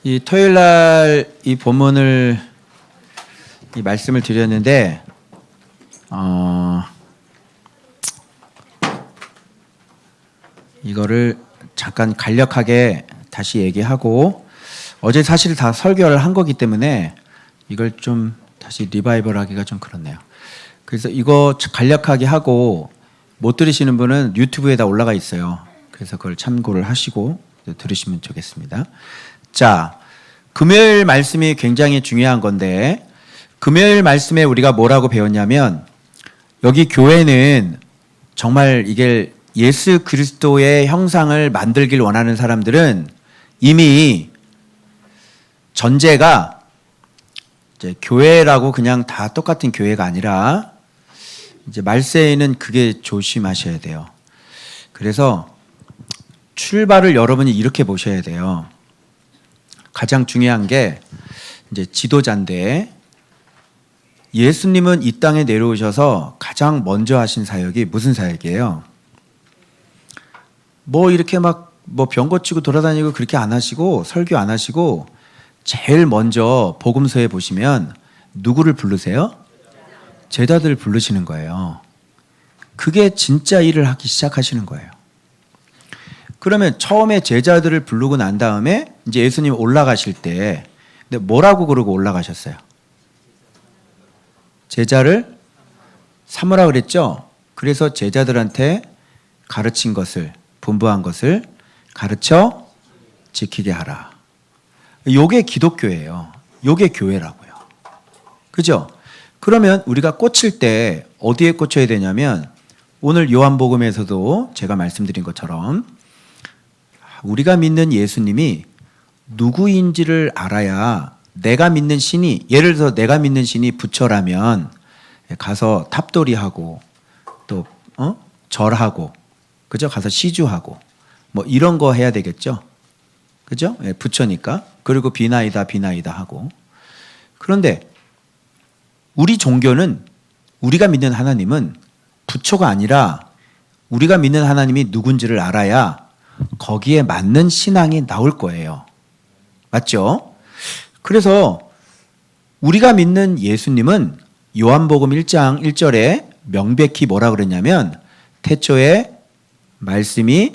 이 토요일 날 이 본문을 이 말씀을 드렸는데 이거를 잠깐 간략하게 다시 얘기하고 어제 사실 다 설교를 한 거기 때문에 이걸 좀 다시 리바이벌 하기가 좀 그렇네요. 그래서 이거 간략하게 하고 못 들으시는 분은 유튜브에다 올라가 있어요. 그래서 그걸 참고를 하시고 들으시면 좋겠습니다. 자, 금요일 말씀이 굉장히 중요한 건데 금요일 말씀에 우리가 뭐라고 배웠냐면 여기 교회는 정말 이게 예수 그리스도의 형상을 만들길 원하는 사람들은 이미 전제가 이제 교회라고 그냥 다 똑같은 교회가 아니라 이제 말세에는 그게 조심하셔야 돼요. 그래서 출발을 여러분이 이렇게 보셔야 돼요. 가장 중요한 게 이제 지도자인데 예수님은 이 땅에 내려오셔서 가장 먼저 하신 사역이 무슨 사역이에요? 뭐 이렇게 막 뭐 병 고치고 돌아다니고 그렇게 안 하시고 설교 안 하시고 제일 먼저 복음서에 보시면 누구를 부르세요? 제자들 부르시는 거예요. 그게 진짜 일을 하기 시작하시는 거예요. 그러면 처음에 제자들을 부르고 난 다음에 이제 예수님 올라가실 때 근데 뭐라고 그러고 올라가셨어요? 제자를 삼으라 그랬죠? 그래서 제자들한테 가르친 것을 분부한 것을 가르쳐 지키게 하라. 요게 기독교예요. 요게 교회라고요. 그죠? 그러면 우리가 꽂힐 때 어디에 꽂혀야 되냐면 오늘 요한복음에서도 제가 말씀드린 것처럼 우리가 믿는 예수님이 누구인지를 알아야 내가 믿는 신이 예를 들어서 내가 믿는 신이 부처라면 가서 탑돌이하고 또 절하고 그죠? 가서 시주하고 뭐 이런 거 해야 되겠죠? 그죠? 예, 부처니까. 그리고 비나이다 하고. 그런데 우리 종교는 우리가 믿는 하나님은 부처가 아니라 우리가 믿는 하나님이 누군지를 알아야 거기에 맞는 신앙이 나올 거예요. 맞죠? 그래서 우리가 믿는 예수님은 요한복음 1장 1절에 명백히 뭐라 그랬냐면 태초에 말씀이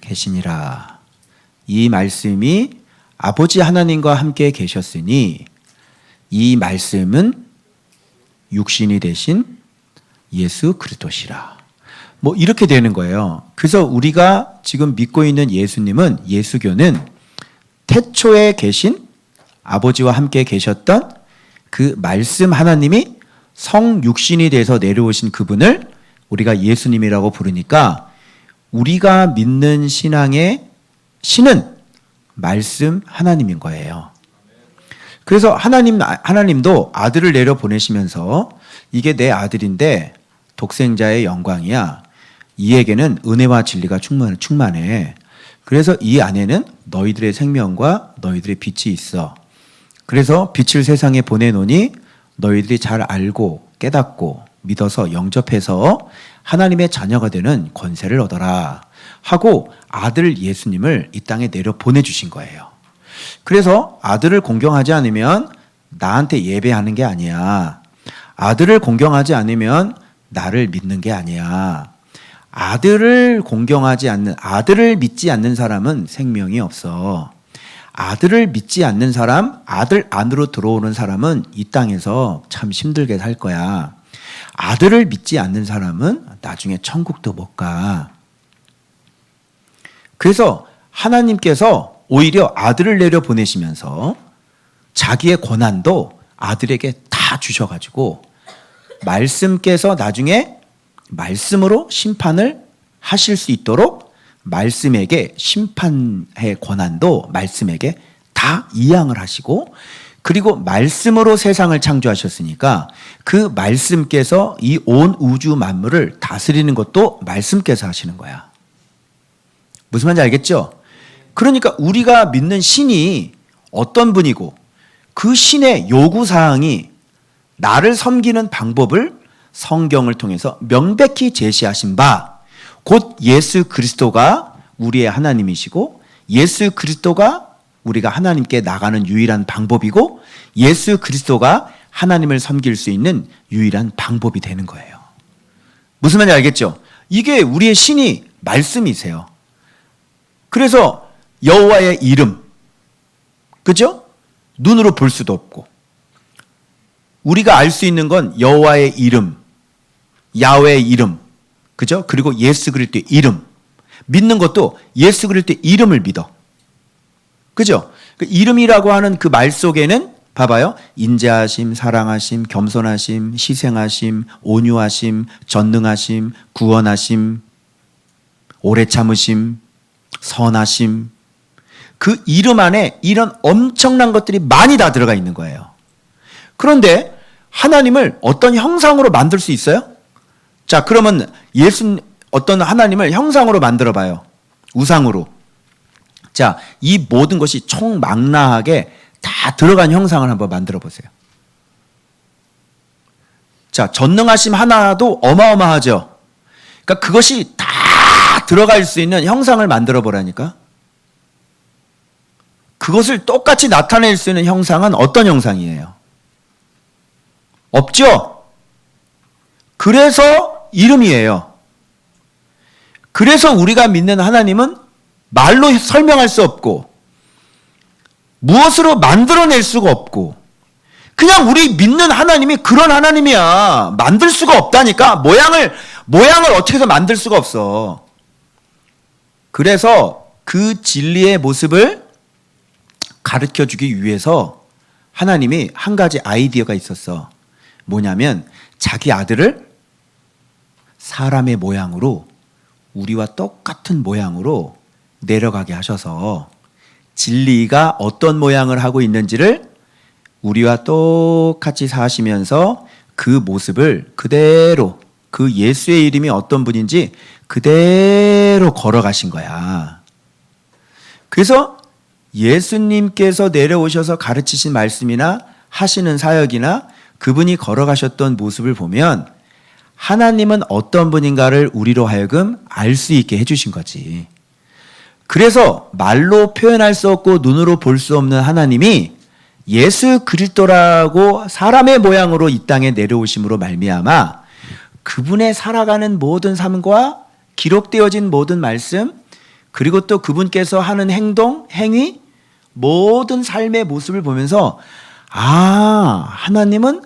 계시니라. 이 말씀이 아버지 하나님과 함께 계셨으니 이 말씀은 육신이 되신 예수 그리스도시라. 뭐 이렇게 되는 거예요. 그래서 우리가 지금 믿고 있는 예수님은 예수교는 태초에 계신 아버지와 함께 계셨던 그 말씀 하나님이 성육신이 돼서 내려오신 그분을 우리가 예수님이라고 부르니까 우리가 믿는 신앙의 신은 말씀 하나님인 거예요. 그래서 하나님도 아들을 내려 보내시면서 이게 내 아들인데 독생자의 영광이야. 이에게는 은혜와 진리가 충만해. 그래서 이 안에는 너희들의 생명과 너희들의 빛이 있어. 그래서 빛을 세상에 보내노니 너희들이 잘 알고 깨닫고 믿어서 영접해서 하나님의 자녀가 되는 권세를 얻어라 하고 아들 예수님을 이 땅에 내려 보내주신 거예요. 그래서 아들을 공경하지 않으면 나한테 예배하는 게 아니야. 아들을 공경하지 않으면 나를 믿는 게 아니야. 아들을 공경하지 않는, 아들을 믿지 않는 사람은 생명이 없어. 아들을 믿지 않는 사람, 아들 안으로 들어오는 사람은 이 땅에서 참 힘들게 살 거야. 아들을 믿지 않는 사람은 나중에 천국도 못 가. 그래서 하나님께서 오히려 아들을 내려 보내시면서 자기의 권한도 아들에게 다 주셔가지고 말씀께서 나중에 말씀으로 심판을 하실 수 있도록 말씀에게 심판의 권한도 말씀에게 다 이양을 하시고 그리고 말씀으로 세상을 창조하셨으니까 그 말씀께서 이 온 우주 만물을 다스리는 것도 말씀께서 하시는 거야. 무슨 말인지 알겠죠? 그러니까 우리가 믿는 신이 어떤 분이고 그 신의 요구사항이 나를 섬기는 방법을 성경을 통해서 명백히 제시하신 바 곧 예수 그리스도가 우리의 하나님이시고 예수 그리스도가 우리가 하나님께 나가는 유일한 방법이고 예수 그리스도가 하나님을 섬길 수 있는 유일한 방법이 되는 거예요. 무슨 말인지 알겠죠? 이게 우리의 신이 말씀이세요. 그래서 여호와의 이름, 그죠? 눈으로 볼 수도 없고 우리가 알 수 있는 건 여호와의 이름, 야훼의 이름, 그죠? 그리고 예수 그리스도의 이름. 믿는 것도 예수 그리스도의 이름을 믿어. 그죠? 그 이름이라고 하는 그 말 속에는 봐봐요. 인자하심, 사랑하심, 겸손하심, 희생하심, 온유하심, 전능하심, 구원하심, 오래 참으심, 선하심. 그 이름 안에 이런 엄청난 것들이 많이 다 들어가 있는 거예요. 그런데 하나님을 어떤 형상으로 만들 수 있어요? 자, 그러면 어떤 하나님을 형상으로 만들어 봐요. 우상으로. 자, 이 모든 것이 총망라하게 다 들어간 형상을 한번 만들어 보세요. 자, 전능하심 하나도 어마어마하죠. 그러니까 그것이 다 들어갈 수 있는 형상을 만들어 보라니까. 그것을 똑같이 나타낼 수 있는 형상은 어떤 형상이에요? 없죠? 그래서 이름이에요. 그래서 우리가 믿는 하나님은 말로 설명할 수 없고 무엇으로 만들어낼 수가 없고 그냥 우리 믿는 하나님이 그런 하나님이야. 만들 수가 없다니까. 모양을 어떻게 해서 만들 수가 없어. 그래서 그 진리의 모습을 가르쳐주기 위해서 하나님이 한 가지 아이디어가 있었어. 뭐냐면 자기 아들을 사람의 모양으로 우리와 똑같은 모양으로 내려가게 하셔서 진리가 어떤 모양을 하고 있는지를 우리와 똑같이 사시면서 그 모습을 그대로 그 예수의 이름이 어떤 분인지 그대로 걸어가신 거야. 그래서 예수님께서 내려오셔서 가르치신 말씀이나 하시는 사역이나 그분이 걸어가셨던 모습을 보면 하나님은 어떤 분인가를 우리로 하여금 알 수 있게 해주신 거지. 그래서 말로 표현할 수 없고 눈으로 볼 수 없는 하나님이 예수 그리스도라고 사람의 모양으로 이 땅에 내려오심으로 말미암아 그분의 살아가는 모든 삶과 기록되어진 모든 말씀 그리고 또 그분께서 하는 행동, 행위 모든 삶의 모습을 보면서 아, 하나님은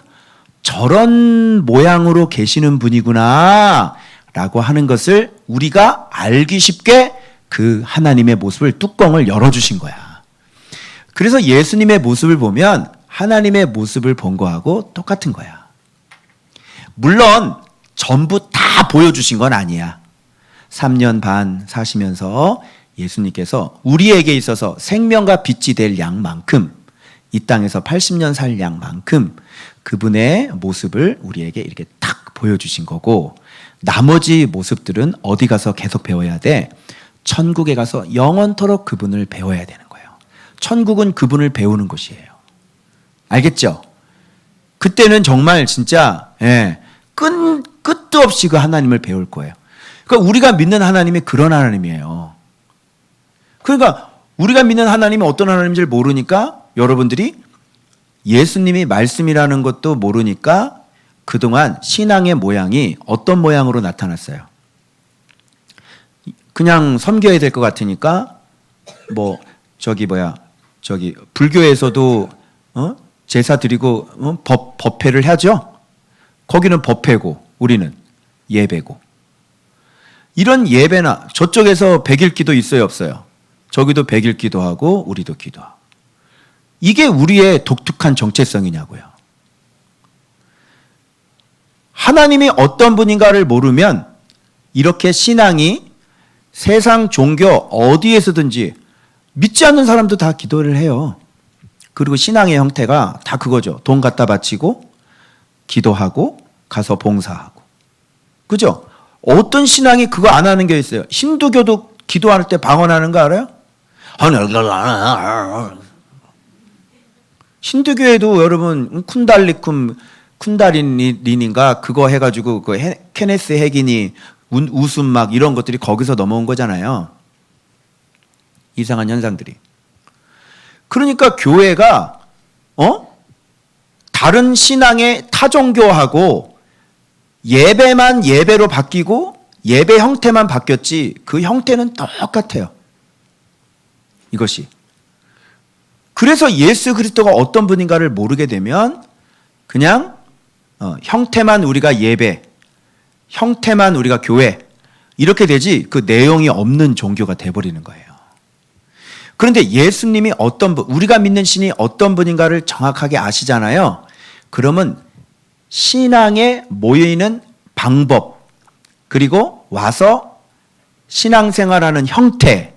저런 모양으로 계시는 분이구나 라고 하는 것을 우리가 알기 쉽게 그 하나님의 모습을 뚜껑을 열어주신 거야. 그래서 예수님의 모습을 보면 하나님의 모습을 본 거하고 똑같은 거야. 물론 전부 다 보여주신 건 아니야. 3년 반 사시면서 예수님께서 우리에게 있어서 생명과 빛이 될 양만큼 이 땅에서 80년 살 양만큼 그분의 모습을 우리에게 이렇게 딱 보여주신 거고 나머지 모습들은 어디 가서 계속 배워야 돼? 천국에 가서 영원토록 그분을 배워야 되는 거예요. 천국은 그분을 배우는 곳이에요. 알겠죠? 그때는 정말 진짜 끝도 없이 그 하나님을 배울 거예요. 그러니까 우리가 믿는 하나님이 그런 하나님이에요. 그러니까 우리가 믿는 하나님이 어떤 하나님인지를 모르니까 여러분들이 예수님이 말씀이라는 것도 모르니까 그동안 신앙의 모양이 어떤 모양으로 나타났어요? 그냥 섬겨야 될 것 같으니까 불교에서도 제사 드리고 법회를 하죠. 거기는 법회고 우리는 예배고. 이런 예배나 저쪽에서 백일기도 있어요, 없어요? 저기도 백일기도 하고 우리도 기도하고. 이게 우리의 독특한 정체성이냐고요. 하나님이 어떤 분인가를 모르면 이렇게 신앙이 세상 종교 어디에서든지 믿지 않는 사람도 다 기도를 해요. 그리고 신앙의 형태가 다 그거죠. 돈 갖다 바치고 기도하고 가서 봉사하고. 그죠? 어떤 신앙이 그거 안 하는 게 있어요. 힌두교도 기도할 때 방언하는 거 알아요? 힌두교에도 여러분 쿤달린인가 그거 해가지고 그 케네스 핵인이 웃음 막 이런 것들이 거기서 넘어온 거잖아요. 이상한 현상들이. 그러니까 교회가 다른 신앙의 타종교하고 예배만 예배로 바뀌고 예배 형태만 바뀌었지 그 형태는 똑같아요. 이것이. 그래서 예수 그리스도가 어떤 분인가를 모르게 되면 그냥 형태만 우리가 예배, 형태만 우리가 교회 이렇게 되지 그 내용이 없는 종교가 돼버리는 거예요. 그런데 예수님이 어떤 분, 우리가 믿는 신이 어떤 분인가를 정확하게 아시잖아요. 그러면 신앙에 모여있는 방법 그리고 와서 신앙생활하는 형태,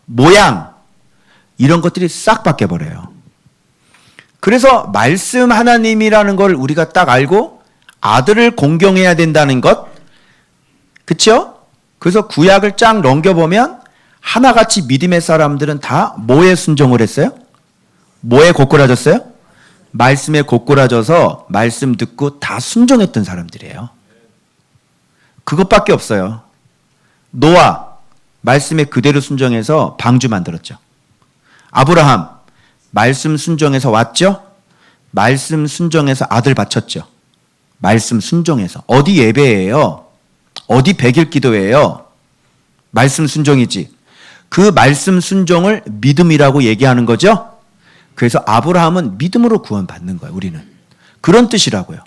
모양 이런 것들이 싹 바뀌어버려요. 그래서 말씀 하나님이라는 걸 우리가 딱 알고 아들을 공경해야 된다는 것, 그렇죠? 그래서 구약을 쫙 넘겨보면 하나같이 믿음의 사람들은 다 뭐에 순종을 했어요? 뭐에 고꾸라졌어요? 말씀에 고꾸라져서 말씀 듣고 다 순종했던 사람들이에요. 그것밖에 없어요. 노아 말씀에 그대로 순종해서 방주 만들었죠. 아브라함 말씀 순종해서 왔죠. 말씀 순종해서 아들 바쳤죠. 말씀 순종해서. 어디 예배예요? 어디 백일 기도예요? 말씀 순종이지. 그 말씀 순종을 믿음이라고 얘기하는 거죠. 그래서 아브라함은 믿음으로 구원받는 거예요. 우리는. 그런 뜻이라고요.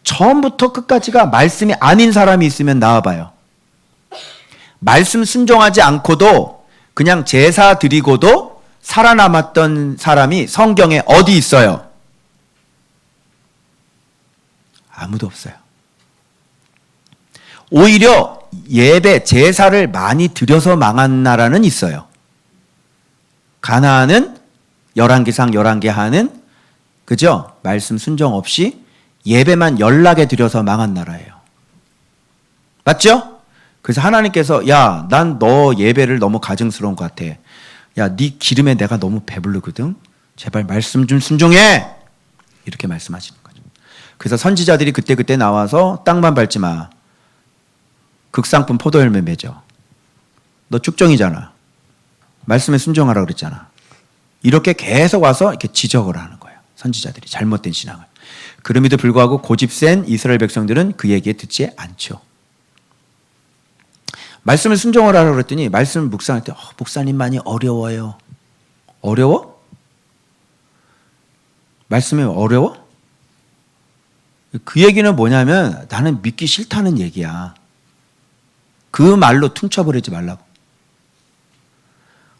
처음부터 끝까지가 말씀이 아닌 사람이 있으면 나와봐요. 말씀 순종하지 않고도 그냥 제사 드리고도 살아남았던 사람이 성경에 어디 있어요? 아무도 없어요. 오히려 예배, 제사를 많이 드려서 망한 나라는 있어요. 가나안은 11개상 11개 하는, 그죠? 말씀 순종 없이 예배만 연락에 드려서 망한 나라예요. 맞죠? 그래서 하나님께서 야, 난 너 예배를 너무 가증스러운 것 같아. 야, 네 기름에 내가 너무 배부르거든. 제발 말씀 좀 순종해. 이렇게 말씀하시는 거죠. 그래서 선지자들이 그때 나와서 땅만 밟지 마. 극상품 포도열매 맺어. 너 축종이잖아. 말씀에 순종하라고 그랬잖아. 이렇게 계속 와서 이렇게 지적을 하는 거예요. 선지자들이 잘못된 신앙을. 그럼에도 불구하고 고집센 이스라엘 백성들은 그 얘기에 듣지 않죠. 말씀을 순종하라고 그랬더니 말씀을 묵상할 때 목사님만이 어려워요. 어려워? 말씀이 어려워? 그 얘기는 뭐냐면 나는 믿기 싫다는 얘기야. 그 말로 퉁쳐버리지 말라고.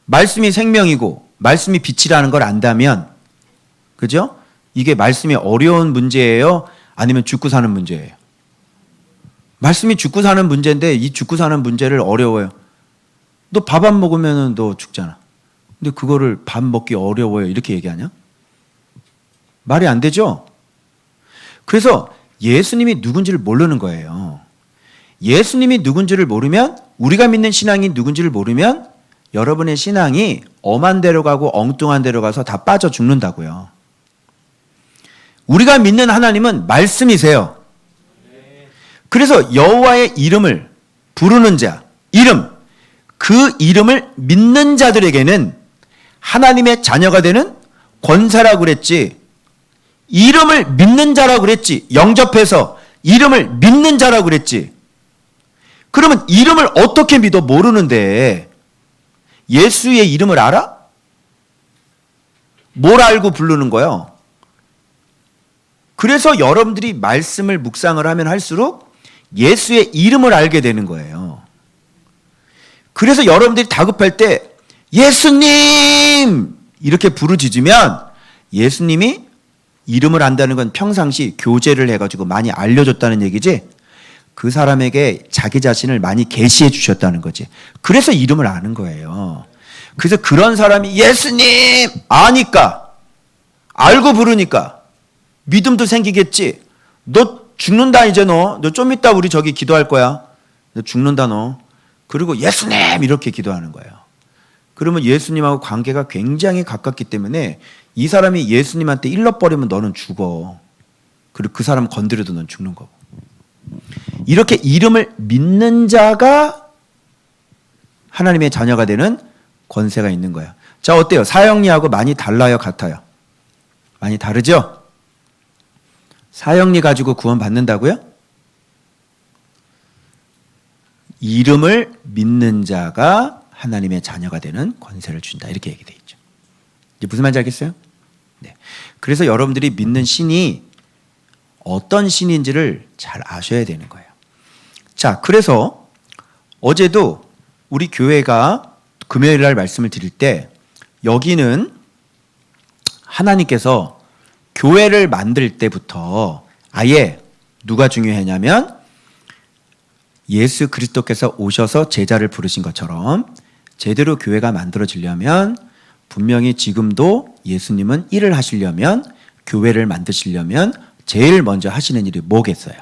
말씀이 생명이고 말씀이 빛이라는 걸 안다면, 그죠? 이게 말씀이 어려운 문제예요? 아니면 죽고 사는 문제예요? 말씀이 죽고 사는 문제인데 이 죽고 사는 문제를 어려워요. 너 밥 안 먹으면 너 죽잖아. 근데 그거를 밥 먹기 어려워요 이렇게 얘기하냐? 말이 안 되죠? 그래서 예수님이 누군지를 모르는 거예요. 예수님이 누군지를 모르면, 우리가 믿는 신앙이 누군지를 모르면 여러분의 신앙이 엄한 데로 가고 엉뚱한 데로 가서 다 빠져 죽는다고요. 우리가 믿는 하나님은 말씀이세요. 그래서 여호와의 이름을 부르는 자, 이름, 그 이름을 믿는 자들에게는 하나님의 자녀가 되는 권세라고 그랬지, 이름을 믿는 자라고 그랬지, 영접해서 이름을 믿는 자라고 그랬지. 그러면 이름을 어떻게 믿어? 모르는데 예수의 이름을 알아? 뭘 알고 부르는 거예요? 그래서 여러분들이 말씀을 묵상을 하면 할수록 예수의 이름을 알게 되는 거예요. 그래서 여러분들이 다급할 때 예수님! 이렇게 부르짖으면 예수님이 이름을 안다는 건 평상시 교제를 해가지고 많이 알려줬다는 얘기지, 그 사람에게 자기 자신을 많이 계시해 주셨다는 거지. 그래서 이름을 아는 거예요. 그래서 그런 사람이 예수님! 아니까, 알고 부르니까 믿음도 생기겠지. 너 죽는다 이제 너 좀 이따 우리 저기 기도할 거야. 너 죽는다 너. 그리고 예수님! 이렇게 기도하는 거예요. 그러면 예수님하고 관계가 굉장히 가깝기 때문에 이 사람이 예수님한테 일러버리면 너는 죽어. 그리고 그 사람 건드려도 넌 죽는 거고. 이렇게 이름을 믿는 자가 하나님의 자녀가 되는 권세가 있는 거예요. 자, 어때요? 사형리하고 많이 달라요, 같아요? 많이 다르죠? 사형리 가지고 구원 받는다고요? 이름을 믿는 자가 하나님의 자녀가 되는 권세를 준다, 이렇게 얘기되어 있죠. 이제 무슨 말인지 알겠어요? 네. 그래서 여러분들이 믿는 신이 어떤 신인지를 잘 아셔야 되는 거예요. 자, 그래서 어제도 우리 교회가 금요일 날 말씀을 드릴 때 여기는 하나님께서 교회를 만들 때부터 아예 누가 중요했냐면 예수 그리스도께서 오셔서 제자를 부르신 것처럼 제대로 교회가 만들어지려면 분명히 지금도 예수님은 일을 하시려면, 교회를 만드시려면 제일 먼저 하시는 일이 뭐겠어요?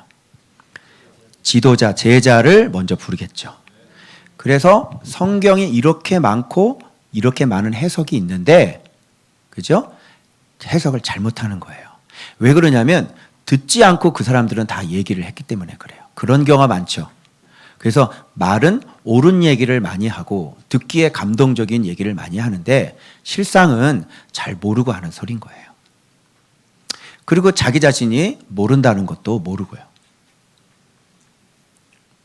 지도자, 제자를 먼저 부르겠죠. 그래서 성경이 이렇게 많고 이렇게 많은 해석이 있는데, 그죠? 해석을 잘못하는 거예요. 왜 그러냐면 듣지 않고 그 사람들은 다 얘기를 했기 때문에 그래요. 그런 경우가 많죠. 그래서 말은 옳은 얘기를 많이 하고 듣기에 감동적인 얘기를 많이 하는데 실상은 잘 모르고 하는 소리인 거예요. 그리고 자기 자신이 모른다는 것도 모르고요.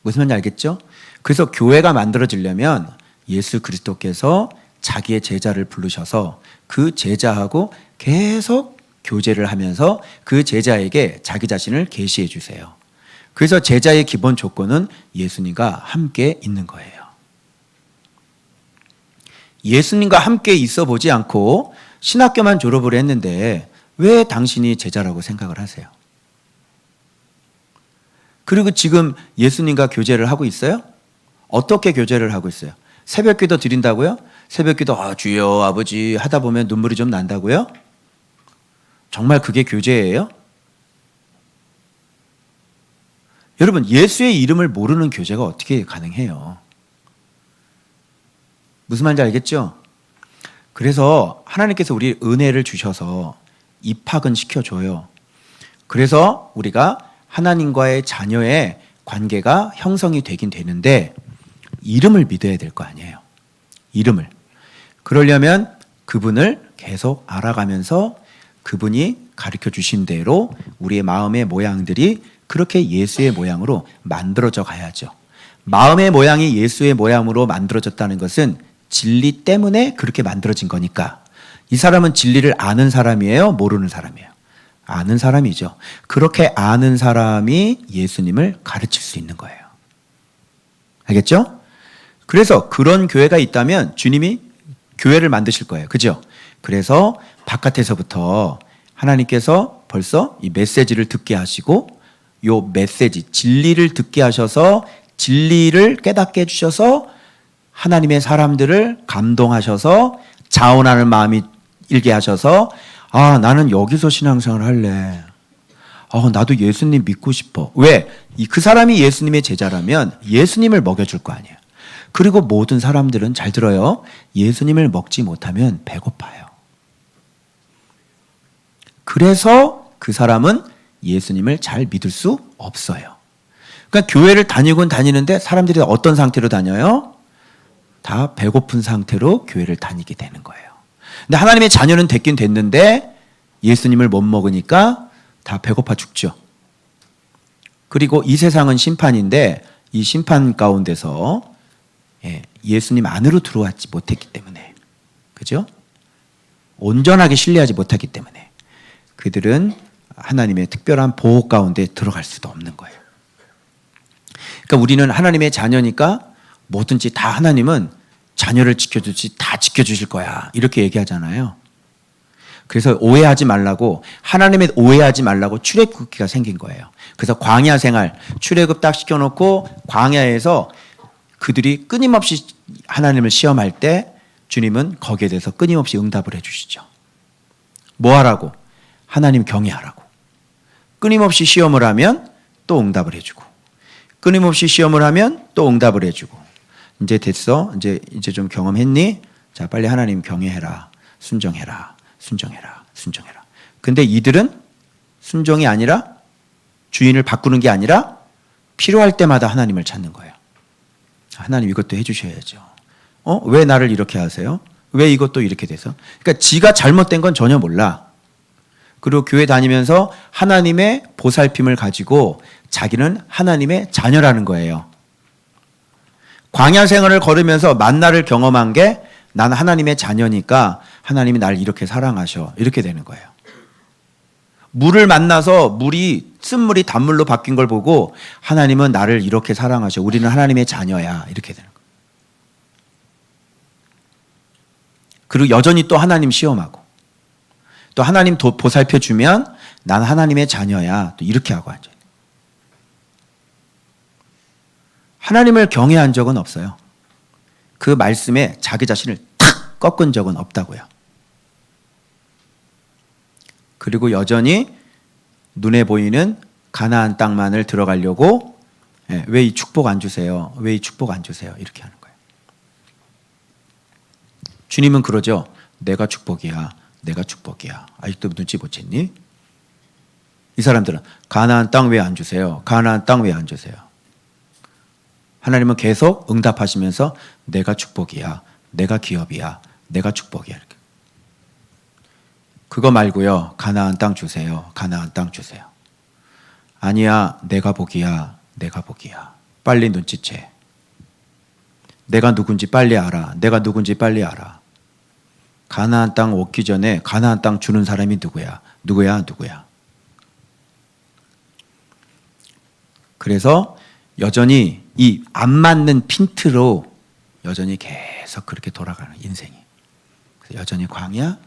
무슨 말인지 알겠죠? 그래서 교회가 만들어지려면 예수 그리스도께서 자기의 제자를 부르셔서 그 제자하고 계속 교제를 하면서 그 제자에게 자기 자신을 계시해 주세요. 그래서 제자의 기본 조건은 예수님과 함께 있는 거예요. 예수님과 함께 있어 보지 않고 신학교만 졸업을 했는데 왜 당신이 제자라고 생각을 하세요? 그리고 지금 예수님과 교제를 하고 있어요? 어떻게 교제를 하고 있어요? 새벽기도 드린다고요? 새벽기도 주여 아버지 하다 보면 눈물이 좀 난다고요? 정말 그게 교제예요? 여러분, 예수의 이름을 모르는 교제가 어떻게 가능해요? 무슨 말인지 알겠죠? 그래서 하나님께서 우리 은혜를 주셔서 입학은 시켜줘요. 그래서 우리가 하나님과의 자녀의 관계가 형성이 되긴 되는데 이름을 믿어야 될 거 아니에요. 이름을. 그러려면 그분을 계속 알아가면서 그분이 가르쳐 주신 대로 우리의 마음의 모양들이 그렇게 예수의 모양으로 만들어져 가야죠. 마음의 모양이 예수의 모양으로 만들어졌다는 것은 진리 때문에 그렇게 만들어진 거니까 이 사람은 진리를 아는 사람이에요? 모르는 사람이에요? 아는 사람이죠. 그렇게 아는 사람이 예수님을 가르칠 수 있는 거예요. 알겠죠? 그래서 그런 교회가 있다면 주님이 교회를 만드실 거예요. 그죠? 그래서 바깥에서부터 하나님께서 벌써 이 메시지를 듣게 하시고 요 메시지, 진리를 듣게 하셔서 진리를 깨닫게 해주셔서 하나님의 사람들을 감동하셔서 자원하는 마음이 일게 하셔서 나는 여기서 신앙생활을 할래. 나도 예수님 믿고 싶어. 왜? 그 사람이 예수님의 제자라면 예수님을 먹여줄 거 아니에요. 그리고 모든 사람들은 잘 들어요. 예수님을 먹지 못하면 배고파요. 그래서 그 사람은 예수님을 잘 믿을 수 없어요. 그러니까 교회를 다니곤 다니는데 사람들이 어떤 상태로 다녀요? 다 배고픈 상태로 교회를 다니게 되는 거예요. 근데 하나님의 자녀는 됐긴 됐는데 예수님을 못 먹으니까 다 배고파 죽죠. 그리고 이 세상은 심판인데 이 심판 가운데서 예수님 안으로 들어왔지 못했기 때문에, 그죠? 온전하게 신뢰하지 못했기 때문에 그들은 하나님의 특별한 보호 가운데 들어갈 수도 없는 거예요. 그러니까 우리는 하나님의 자녀니까 뭐든지 다 하나님은 자녀를 지켜주지 다 지켜주실 거야 이렇게 얘기하잖아요. 그래서 오해하지 말라고, 하나님의 오해하지 말라고 출애굽기가 생긴 거예요. 그래서 광야 생활 출애굽 딱 시켜놓고 광야에서 그들이 끊임없이 하나님을 시험할 때 주님은 거기에 대해서 끊임없이 응답을 해주시죠. 뭐 하라고? 하나님 경외하라고. 끊임없이 시험을 하면 또 응답을 해주고, 끊임없이 시험을 하면 또 응답을 해주고, 이제 됐어? 이제 좀 경험했니? 자, 빨리 하나님 경외해라. 순종해라. 순종해라. 순종해라. 근데 이들은 순종이 아니라 주인을 바꾸는 게 아니라 필요할 때마다 하나님을 찾는 거예요. 하나님 이것도 해주셔야죠. 왜 나를 이렇게 하세요? 왜 이것도 이렇게 돼서? 그러니까 지가 잘못된 건 전혀 몰라. 그리고 교회 다니면서 하나님의 보살핌을 가지고 자기는 하나님의 자녀라는 거예요. 광야 생활을 걸으면서 만나를 경험한 게 나는 하나님의 자녀니까 하나님이 나를 이렇게 사랑하셔. 이렇게 되는 거예요. 물을 만나서 물이 쓴물이 단물로 바뀐 걸 보고 하나님은 나를 이렇게 사랑하셔. 우리는 하나님의 자녀야. 이렇게 되는 거예요. 그리고 여전히 또 하나님 시험하고 또 하나님 보살펴 주면 나는 하나님의 자녀야. 또 이렇게 하고 앉아요. 하나님을 경외한 적은 없어요. 그 말씀에 자기 자신을 탁 꺾은 적은 없다고요. 그리고 여전히 눈에 보이는 가나안 땅만을 들어가려고 왜 이 축복 안 주세요? 왜 이 축복 안 주세요? 이렇게 하는 거예요. 주님은 그러죠. 내가 축복이야. 내가 축복이야. 아직도 눈치 못 챘니? 이 사람들은 가나안 땅 왜 안 주세요? 가나안 땅 왜 안 주세요? 하나님은 계속 응답하시면서 내가 축복이야. 내가 기업이야. 내가 축복이야. 이렇게. 그거 말고요. 가나안 땅 주세요. 가나안 땅 주세요. 아니야. 내가 복이야. 내가 복이야. 빨리 눈치채. 내가 누군지 빨리 알아. 내가 누군지 빨리 알아. 가나안 땅 오기 전에 가나안 땅 주는 사람이 누구야? 누구야? 누구야? 그래서 여전히 이 안 맞는 핀트로 여전히 계속 그렇게 돌아가는 인생이. 그래서 여전히 광야,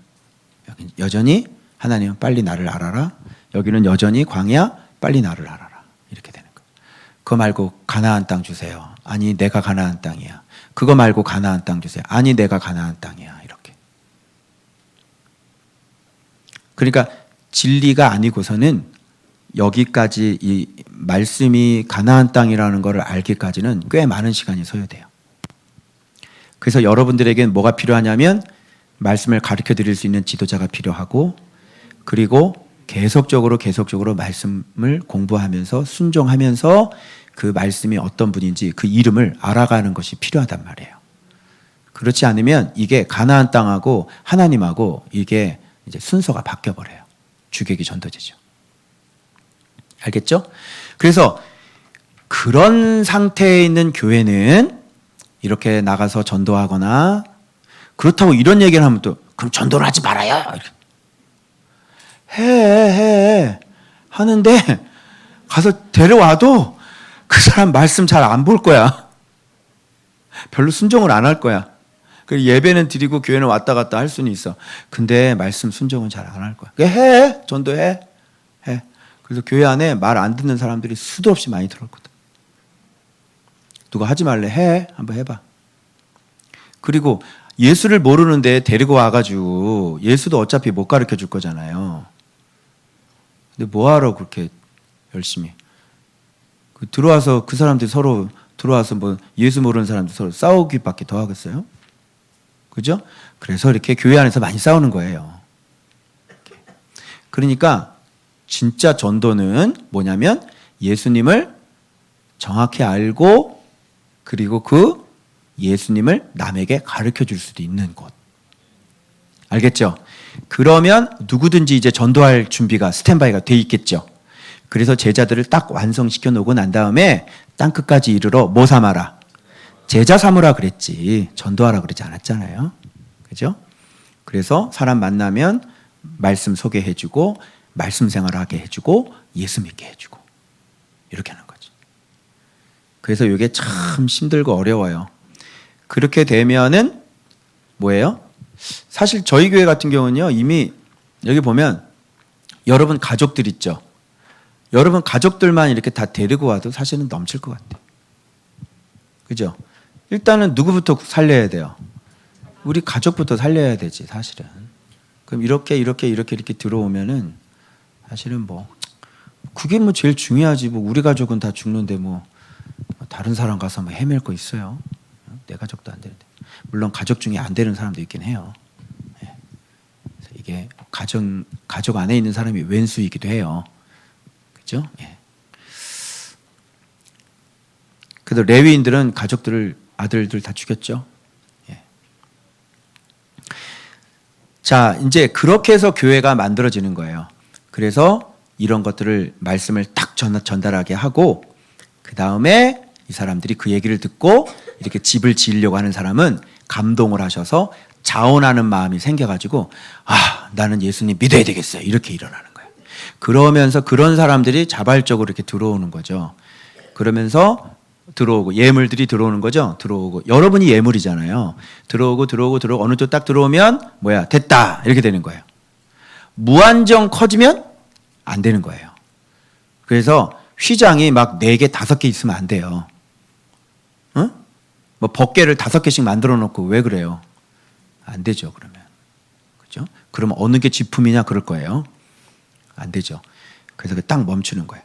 여전히 하나님은 빨리 나를 알아라. 여기는 여전히 광야, 빨리 나를 알아라. 이렇게 되는 거예요. 그거 말고 가나안 땅 주세요. 아니 내가 가나안 땅이야. 그거 말고 가나안 땅 주세요. 아니 내가 가나안 땅이야. 이렇게. 그러니까 진리가 아니고서는 여기까지 이 말씀이 가나안 땅이라는 것을 알기까지는 꽤 많은 시간이 소요돼요. 그래서 여러분들에게는 뭐가 필요하냐면 말씀을 가르쳐 드릴 수 있는 지도자가 필요하고 그리고 계속적으로 말씀을 공부하면서 순종하면서 그 말씀이 어떤 분인지 그 이름을 알아가는 것이 필요하단 말이에요. 그렇지 않으면 이게 가나안 땅하고 하나님하고 이게 이제 순서가 바뀌어버려요. 주객이 전도제죠. 알겠죠? 그래서 그런 상태에 있는 교회는 이렇게 나가서 전도하거나 그렇다고 이런 얘기를 하면 또 그럼 전도를 하지 말아요. 해 하는데 가서 데려와도 그 사람 말씀 잘 안 볼 거야. 별로 순종을 안 할 거야. 예배는 드리고 교회는 왔다 갔다 할 수는 있어. 근데 말씀 순종은 잘 안 할 거야. 해 전도해. 해. 그래서 교회 안에 말 안 듣는 사람들이 수도 없이 많이 들어왔거든. 누가 하지 말래? 해. 한번 해봐. 그리고 예수를 모르는데 데리고 와가지고 예수도 어차피 못 가르쳐 줄 거잖아요. 근데 뭐하러 그렇게 열심히. 들어와서 그 사람들이 서로 들어와서 뭐 예수 모르는 사람들 서로 싸우기밖에 더 하겠어요? 그죠? 그래서 이렇게 교회 안에서 많이 싸우는 거예요. 그러니까 진짜 전도는 뭐냐면 예수님을 정확히 알고 그리고 그 예수님을 남에게 가르쳐 줄 수도 있는 곳. 알겠죠? 그러면 누구든지 이제 전도할 준비가 스탠바이가 돼 있겠죠. 그래서 제자들을 딱 완성시켜 놓고 난 다음에 땅끝까지 이르러 뭐 삼아라? 제자 삼으라 그랬지. 전도하라 그러지 않았잖아요. 그죠? 그래서 사람 만나면 말씀 소개해주고 말씀 생활하게 해주고 예수 믿게 해주고 이렇게 하는 거죠. 그래서 이게 참 힘들고 어려워요. 그렇게 되면은 뭐예요? 사실 저희 교회 같은 경우는요, 이미 여기 보면 여러분 가족들 있죠. 여러분 가족들만 이렇게 다 데리고 와도 사실은 넘칠 것 같아요. 그죠? 일단은 누구부터 살려야 돼요? 우리 가족부터 살려야 되지, 사실은. 그럼 이렇게 들어오면은 사실은 뭐 그게 뭐 제일 중요하지. 뭐 우리 가족은 다 죽는데 뭐 다른 사람 가서 뭐 헤맬 거 있어요? 내 가족도 안 되는데. 물론 가족 중에 안 되는 사람도 있긴 해요. 이게 가족 안에 있는 사람이 왼수이기도 해요. 그죠? 예. 그래서 레위인들은 가족들을 아들들 다 죽였죠. 예. 자, 이제 그렇게 해서 교회가 만들어지는 거예요. 그래서 이런 것들을 말씀을 딱 전달하게 하고 그 다음에 이 사람들이 그 얘기를 듣고 이렇게 집을 지으려고 하는 사람은 감동을 하셔서 자원하는 마음이 생겨가지고 나는 예수님 믿어야 되겠어요. 이렇게 일어나는 거예요. 그러면서 그런 사람들이 자발적으로 이렇게 들어오는 거죠. 그러면서 들어오고 예물들이 들어오는 거죠. 들어오고 여러분이 예물이잖아요. 들어오고 어느 쪽 딱 들어오면 뭐야 됐다 이렇게 되는 거예요. 무한정 커지면 안 되는 거예요. 그래서 휘장이 막 4개, 5개 있으면 안 돼요. 응? 뭐 법궤를 5개씩 만들어 놓고 왜 그래요? 안 되죠, 그러면. 그죠? 그러면 어느 게 지품이냐 그럴 거예요. 안 되죠. 그래서 딱 멈추는 거예요.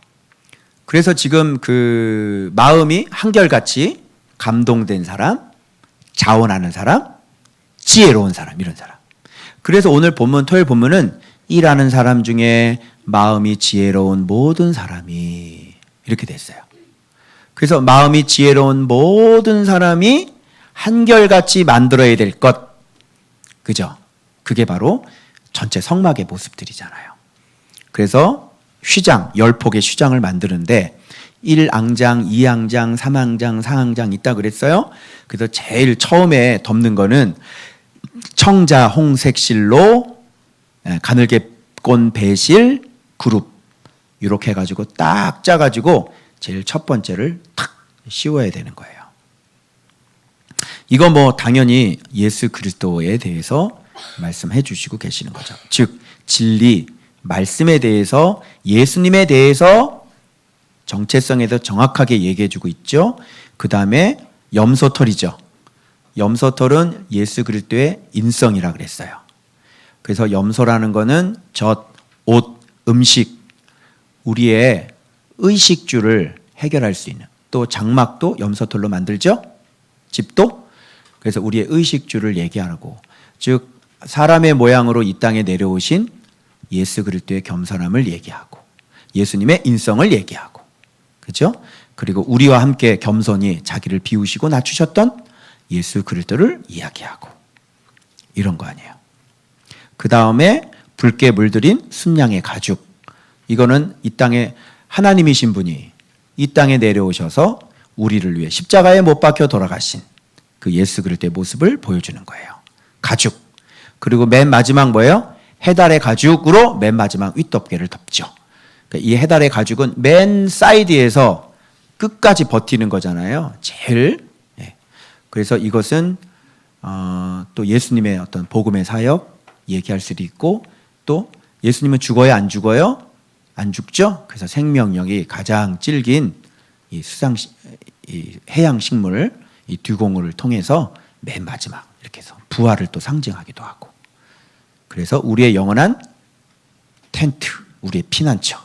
그래서 지금 그 마음이 한결같이 감동된 사람, 자원하는 사람, 지혜로운 사람, 이런 사람. 그래서 오늘 본문, 토요일 본문은 일하는 사람 중에 마음이 지혜로운 모든 사람이 이렇게 됐어요. 그래서 마음이 지혜로운 모든 사람이 한결같이 만들어야 될 것. 그죠? 그게 바로 전체 성막의 모습들이잖아요. 그래서 휘장, 10폭의 휘장을 만드는데 1앙장, 2앙장, 3앙장, 4앙장 있다 그랬어요. 그래서 제일 처음에 덮는 거는 청자, 홍색 실로, 가늘게 꼰 배실, 그룹 이렇게 해가지고 딱 짜가지고 제일 첫 번째를 탁 씌워야 되는 거예요. 이거 뭐 당연히 예수 그리스도에 대해서 말씀해 주시고 계시는 거죠. 즉 진리, 말씀에 대해서 예수님에 대해서 정체성에서 정확하게 얘기해 주고 있죠. 그 다음에 염소털이죠. 염소털은 예수 그리스도의 인성이라 그랬어요. 그래서 염소라는 거는 젖, 옷, 음식, 우리의 의식주를 해결할 수 있는, 또 장막도 염소털로 만들죠. 집도. 그래서 우리의 의식주를 얘기하고, 즉 사람의 모양으로 이 땅에 내려오신 예수 그리스도의 겸손함을 얘기하고 예수님의 인성을 얘기하고, 그렇죠? 그리고 우리와 함께 겸손히 자기를 비우시고 낮추셨던 예수 그리스도를 이야기하고, 이런 거 아니에요. 그 다음에 붉게 물들인 순양의 가죽, 이거는 이 땅에 하나님이신 분이 이 땅에 내려오셔서 우리를 위해 십자가에 못 박혀 돌아가신 그 예수 그리스도의 모습을 보여주는 거예요. 가죽. 그리고 맨 마지막 뭐예요? 해달의 가죽으로 맨 마지막 윗덮개를 덮죠. 그러니까 이 해달의 가죽은 맨 사이드에서 끝까지 버티는 거잖아요. 제일. 그래서 이것은 또 예수님의 어떤 복음의 사역 얘기할 수도 있고, 또 예수님은 죽어요, 안 죽어요? 안 죽죠. 그래서 생명력이 가장 질긴 이 해양 식물, 이 듀공을 통해서 맨 마지막 이렇게 해서 부활을 또 상징하기도 하고, 그래서 우리의 영원한 텐트, 우리의 피난처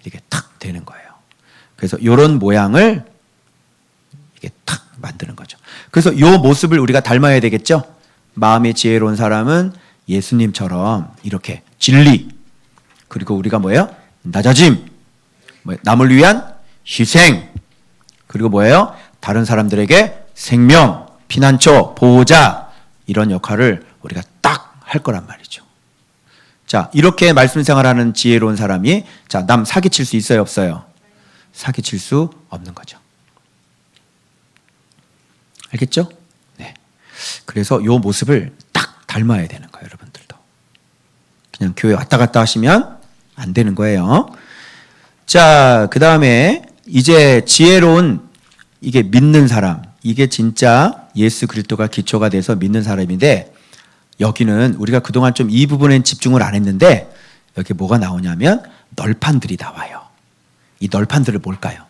이렇게 탁 되는 거예요. 그래서 이런 모양을 이게 탁 만드는 거죠. 그래서 이 모습을 우리가 닮아야 되겠죠. 마음의 지혜로운 사람은 예수님처럼 이렇게 진리, 그리고 우리가 뭐예요? 낮아짐, 남을 위한 희생, 그리고 뭐예요? 다른 사람들에게 생명, 피난처, 보호자, 이런 역할을 우리가 딱 할 거란 말이죠. 자, 이렇게 말씀 생활하는 지혜로운 사람이, 자, 남 사기칠 수 있어요, 없어요? 사기칠 수 없는 거죠. 알겠죠? 네. 그래서 이 모습을 딱 닮아야 되는 거예요, 여러분들도. 그냥 교회 왔다 갔다 하시면 안 되는 거예요. 자, 그 다음에 이제 지혜로운, 이게 믿는 사람, 이게 진짜 예수 그리스도가 기초가 돼서 믿는 사람인데, 여기는 우리가 그동안 좀 이 부분엔 집중을 안 했는데, 여기 뭐가 나오냐면 널판들이 나와요. 이 널판들은 뭘까요?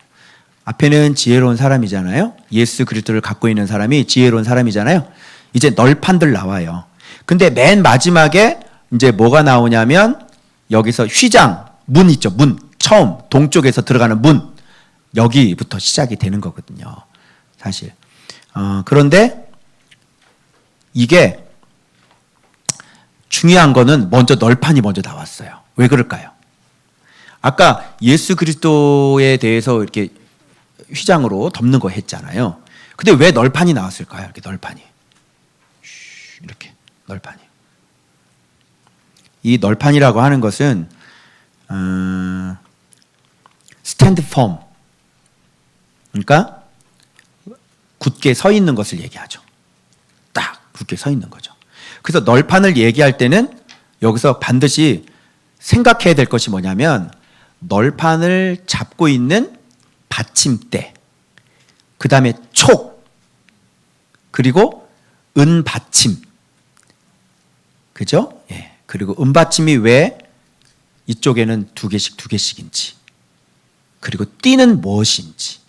앞에는 지혜로운 사람이잖아요. 예수 그리스도를 갖고 있는 사람이 지혜로운 사람이잖아요. 이제 널판들 나와요. 근데 맨 마지막에 이제 뭐가 나오냐면, 여기서 휘장, 문 있죠. 문. 처음 동쪽에서 들어가는 문. 여기부터 시작이 되는 거거든요, 사실. 그런데 이게 중요한 거는 먼저 널판이 먼저 나왔어요. 왜 그럴까요? 아까 예수 그리스도에 대해서 이렇게 휘장으로 덮는 거 했잖아요. 근데 왜 널판이 나왔을까요? 이렇게 널판이. 이렇게 널판이. 이 널판이라고 하는 것은 스탠드 펌, 그러니까 굳게 서 있는 것을 얘기하죠. 딱 굳게 서 있는 거죠. 그래서 널판을 얘기할 때는 여기서 반드시 생각해야 될 것이 뭐냐면 널판을 잡고 있는 받침대, 그 다음에 촉, 그리고 은받침, 그죠? 예. 그리고 은받침이 왜 이쪽에는 두 개씩인지, 그리고 띠는 무엇인지,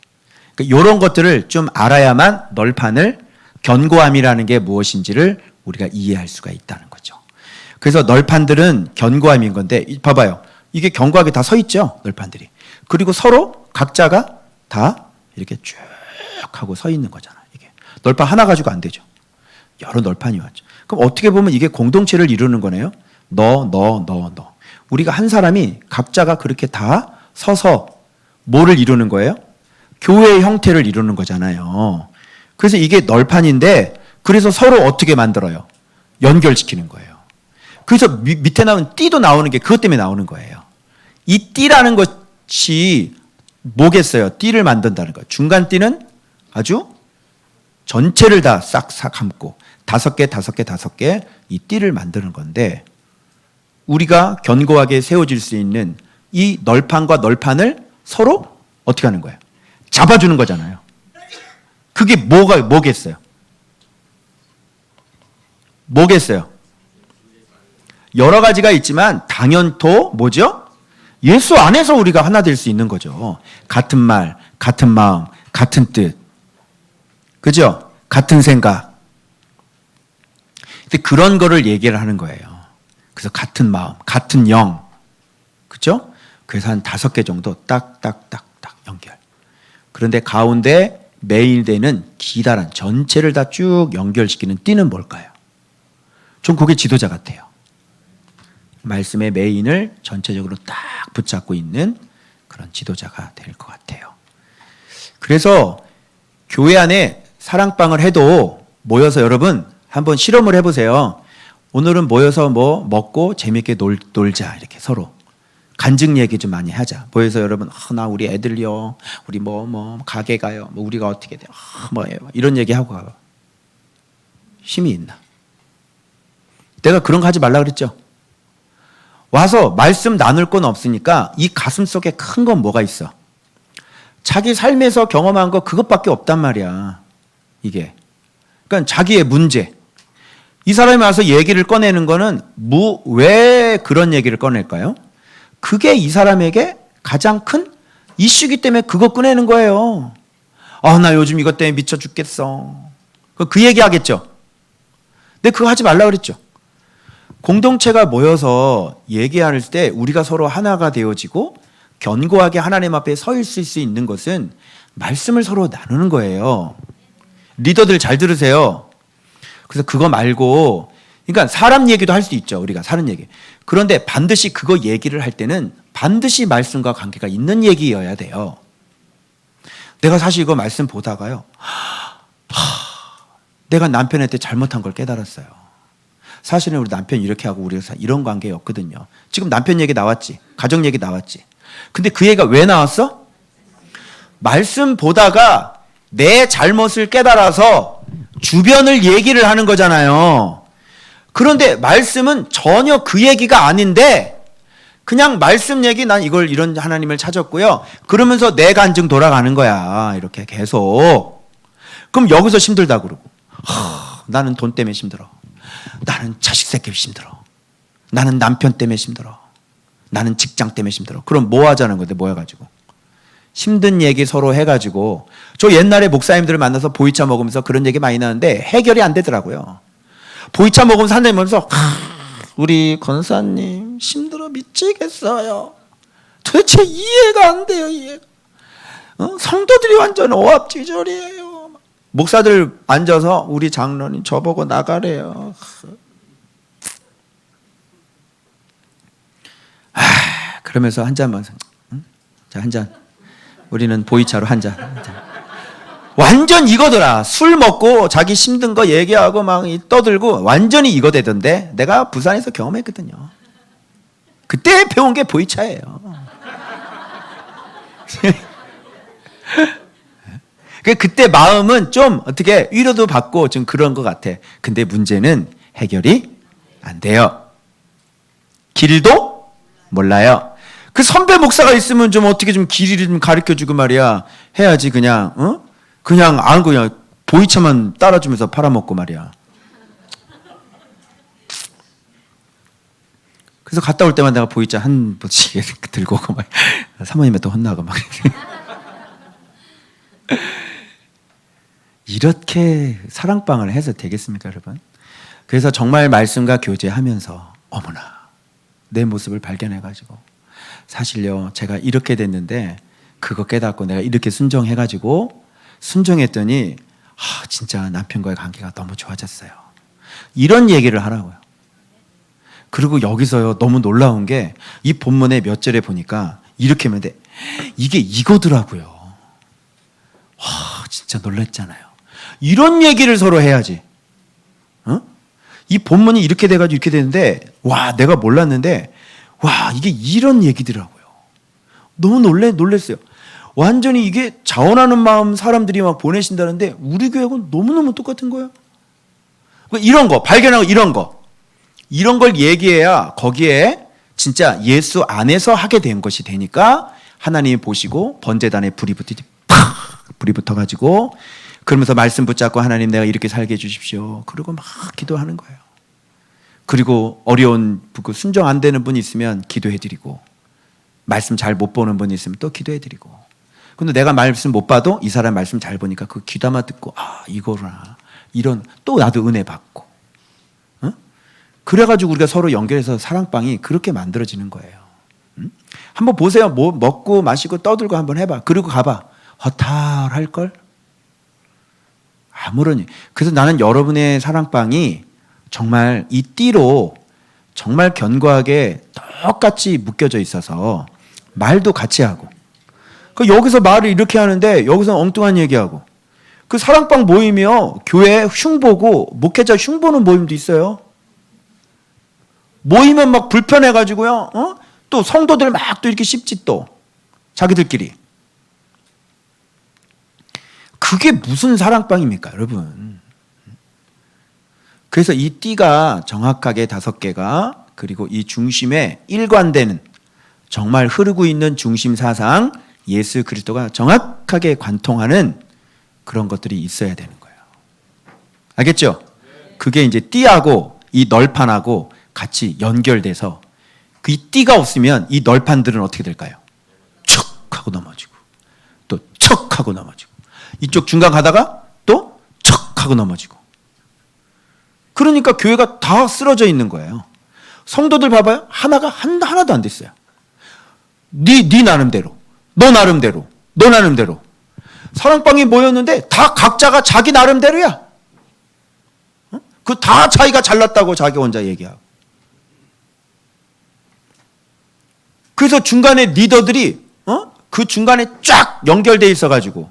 그러니까 이런 것들을 좀 알아야만 널판을 견고함이라는 게 무엇인지를 우리가 이해할 수가 있다는 거죠. 그래서 널판들은 견고함인 건데 봐봐요. 이게 견고하게 다 서 있죠, 널판들이. 그리고 서로 각자가 다 이렇게 쭉 하고 서 있는 거잖아요. 이게 널판 하나 가지고 안 되죠. 여러 널판이 왔죠. 그럼 어떻게 보면 이게 공동체를 이루는 거네요. 너. 우리가 한 사람이 각자가 그렇게 다 서서 뭐를 이루는 거예요? 교회의 형태를 이루는 거잖아요. 그래서 이게 널판인데 그래서 서로 어떻게 만들어요? 연결시키는 거예요. 그래서 밑에 나오는 띠도 나오는 게 그것 때문에 나오는 거예요. 이 띠라는 것이 뭐겠어요? 띠를 만든다는 거예요. 중간 띠는 아주 전체를 다 싹싹 감고 5개 이 띠를 만드는 건데 우리가 견고하게 세워질 수 있는 이 널판과 널판을 서로 어떻게 하는 거예요? 잡아주는 거잖아요. 그게 뭐겠어요? 뭐겠어요? 여러 가지가 있지만 당연토 뭐죠? 예수 안에서 우리가 하나 될 수 있는 거죠. 같은 말, 같은 마음, 같은 뜻. 그죠? 같은 생각. 근데 그런 거를 얘기를 하는 거예요. 그래서 같은 마음, 같은 영. 그죠? 그래서 한 5개 정도 딱딱딱딱 연결. 그런데 가운데 메인되는 기다란 전체를 다 쭉 연결시키는 띠는 뭘까요? 좀 그게 지도자 같아요. 말씀의 메인을 전체적으로 딱 붙잡고 있는 그런 지도자가 될 것 같아요. 그래서 교회 안에 사랑방을 해도 모여서 여러분 한번 실험을 해보세요. 오늘은 모여서 뭐 먹고 재밌게 놀자 이렇게 서로 간증 얘기 좀 많이 하자. 모여서 여러분 나 우리 애들요, 우리 뭐 가게 가요, 뭐 우리가 어떻게 돼요, 뭐예요, 이런 얘기 하고 가요. 힘이 있나? 내가 그런 거 하지 말라 그랬죠. 와서 말씀 나눌 건 없으니까 이 가슴 속에 큰 건 뭐가 있어? 자기 삶에서 경험한 거 그것밖에 없단 말이야. 이게. 그러니까 자기의 문제. 이 사람이 와서 얘기를 꺼내는 거는 왜 그런 얘기를 꺼낼까요? 그게 이 사람에게 가장 큰 이슈이기 때문에 그거 꺼내는 거예요. 나 요즘 이것 때문에 미쳐 죽겠어. 그 얘기 하겠죠. 근데 그거 하지 말라 그랬죠. 공동체가 모여서 얘기할 때 우리가 서로 하나가 되어지고 견고하게 하나님 앞에 서 있을 수 있는 것은 말씀을 서로 나누는 거예요. 리더들 잘 들으세요. 그래서 그거 말고, 그러니까 사람 얘기도 할 수 있죠. 우리가 사는 얘기. 그런데 반드시 그거 얘기를 할 때는 반드시 말씀과 관계가 있는 얘기여야 돼요. 내가 사실 이거 말씀 보다가요, 내가 남편한테 잘못한 걸 깨달았어요. 사실은 우리 남편이 이렇게 하고 우리가 이런 관계였거든요. 지금 남편 얘기 나왔지. 가정 얘기 나왔지. 근데 그 얘기가 왜 나왔어? 말씀 보다가 내 잘못을 깨달아서 주변을 얘기를 하는 거잖아요. 그런데 말씀은 전혀 그 얘기가 아닌데 그냥 말씀 얘기, 난 이런 하나님을 찾았고요. 그러면서 내 간증 돌아가는 거야. 이렇게 계속. 그럼 여기서 힘들다 그러고. 나는 돈 때문에 힘들어. 나는 자식 새끼 힘들어. 나는 남편 때문에 힘들어. 나는 직장 때문에 힘들어. 그럼 뭐 하자는 건데 모여가지고. 힘든 얘기 서로 해가지고. 저 옛날에 목사님들을 만나서 보이차 먹으면서 그런 얘기 많이 나는데 해결이 안 되더라고요. 보이차 먹으면서 한잔 먹으면서 우리 권사님 힘들어 미치겠어요. 도대체 이해가 안 돼요. 이해가. 성도들이 완전 오합지졸이에요. 목사들 앉아서 우리 장로님 저보고 나가래요. 그러면서 한 잔만, 자, 한 잔. 우리는 보이차로 한 잔. 완전 이거더라. 술 먹고 자기 힘든 거 얘기하고 막 떠들고 완전히 이거 되던데 내가 부산에서 경험했거든요. 그때 배운 게 보이차예요. 그때 마음은 좀 어떻게 위로도 받고 좀 그런 것 같아. 근데 문제는 해결이 안 돼요. 길도 몰라요. 그 선배 목사가 있으면 좀 어떻게 좀 길이를 좀 가르쳐주고 말이야. 해야지 그냥 그냥 안 그냥 보이차만 따라주면서 팔아먹고 말이야. 그래서 갔다 올 때만 내가 보이차 한 번씩 들고 오고 막 사모님한테 혼나고 막. 이렇게 사랑방을 해서 되겠습니까, 여러분? 그래서 정말 말씀과 교제하면서 어머나 내 모습을 발견해가지고 사실요 제가 이렇게 됐는데 그거 깨닫고 내가 이렇게 순종해가지고 순종했더니 진짜 남편과의 관계가 너무 좋아졌어요. 이런 얘기를 하라고요. 그리고 여기서요 너무 놀라운 게 이 본문의 몇 절에 보니까 이렇게 하면 돼. 이게 이거더라고요. 와 진짜 놀랬잖아요. 이런 얘기를 서로 해야지. 이 본문이 이렇게 돼가지고 이렇게 되는데 와 내가 몰랐는데 와 이게 이런 얘기더라고요. 너무 놀랬어요. 완전히 이게 자원하는 마음 사람들이 막 보내신다는데 우리 교회하고는 너무너무 똑같은 거예요. 이런 거 발견하고 이런 걸 얘기해야 거기에 진짜 예수 안에서 하게 된 것이 되니까 하나님이 보시고 번제단에 불이 붙어가지고 그러면서 말씀 붙잡고 하나님 내가 이렇게 살게 해주십시오. 그리고 막 기도하는 거예요. 그리고 어려운 순종 안 되는 분이 있으면 기도해드리고 말씀 잘 못 보는 분이 있으면 또 기도해드리고 근데 내가 말씀 못 봐도 이 사람 말씀 잘 보니까 그 귀담아 듣고 이거구나 이런 또 나도 은혜 받고 그래가지고 우리가 서로 연결해서 사랑방이 그렇게 만들어지는 거예요. 한번 보세요. 뭐 먹고 마시고 떠들고 한번 해봐. 그리고 가봐. 허탈할걸? 아무런. 그래서 나는 여러분의 사랑방이 정말 이 띠로 정말 견고하게 똑같이 묶여져 있어서 말도 같이 하고 여기서 말을 이렇게 하는데 여기서 엉뚱한 얘기하고 그 사랑방 모임이요 교회 흉보고 목회자 흉보는 모임도 있어요. 모이면 막 불편해가지고요 또 성도들 막 또 이렇게 씹지 또 자기들끼리 그게 무슨 사랑방입니까 여러분. 그래서 이 띠가 정확하게 5개가 그리고 이 중심에 일관되는 정말 흐르고 있는 중심 사상 예수 그리스도가 정확하게 관통하는 그런 것들이 있어야 되는 거예요. 알겠죠? 그게 이제 띠하고 이 널판하고 같이 연결돼서 그 띠가 없으면 이 널판들은 어떻게 될까요? 척 하고 넘어지고 또 척 하고 넘어지고 이쪽 중간 가다가 또 척 하고 넘어지고 그러니까 교회가 다 쓰러져 있는 거예요. 성도들 봐봐요. 하나도 안 됐어요. 네 나름대로 너 나름대로 너 나름대로 사랑방이 모였는데 다 각자가 자기 나름대로야. 그 다 자기가 잘났다고 자기 혼자 얘기하고 그래서 중간에 리더들이 그 중간에 쫙 연결돼 있어가지고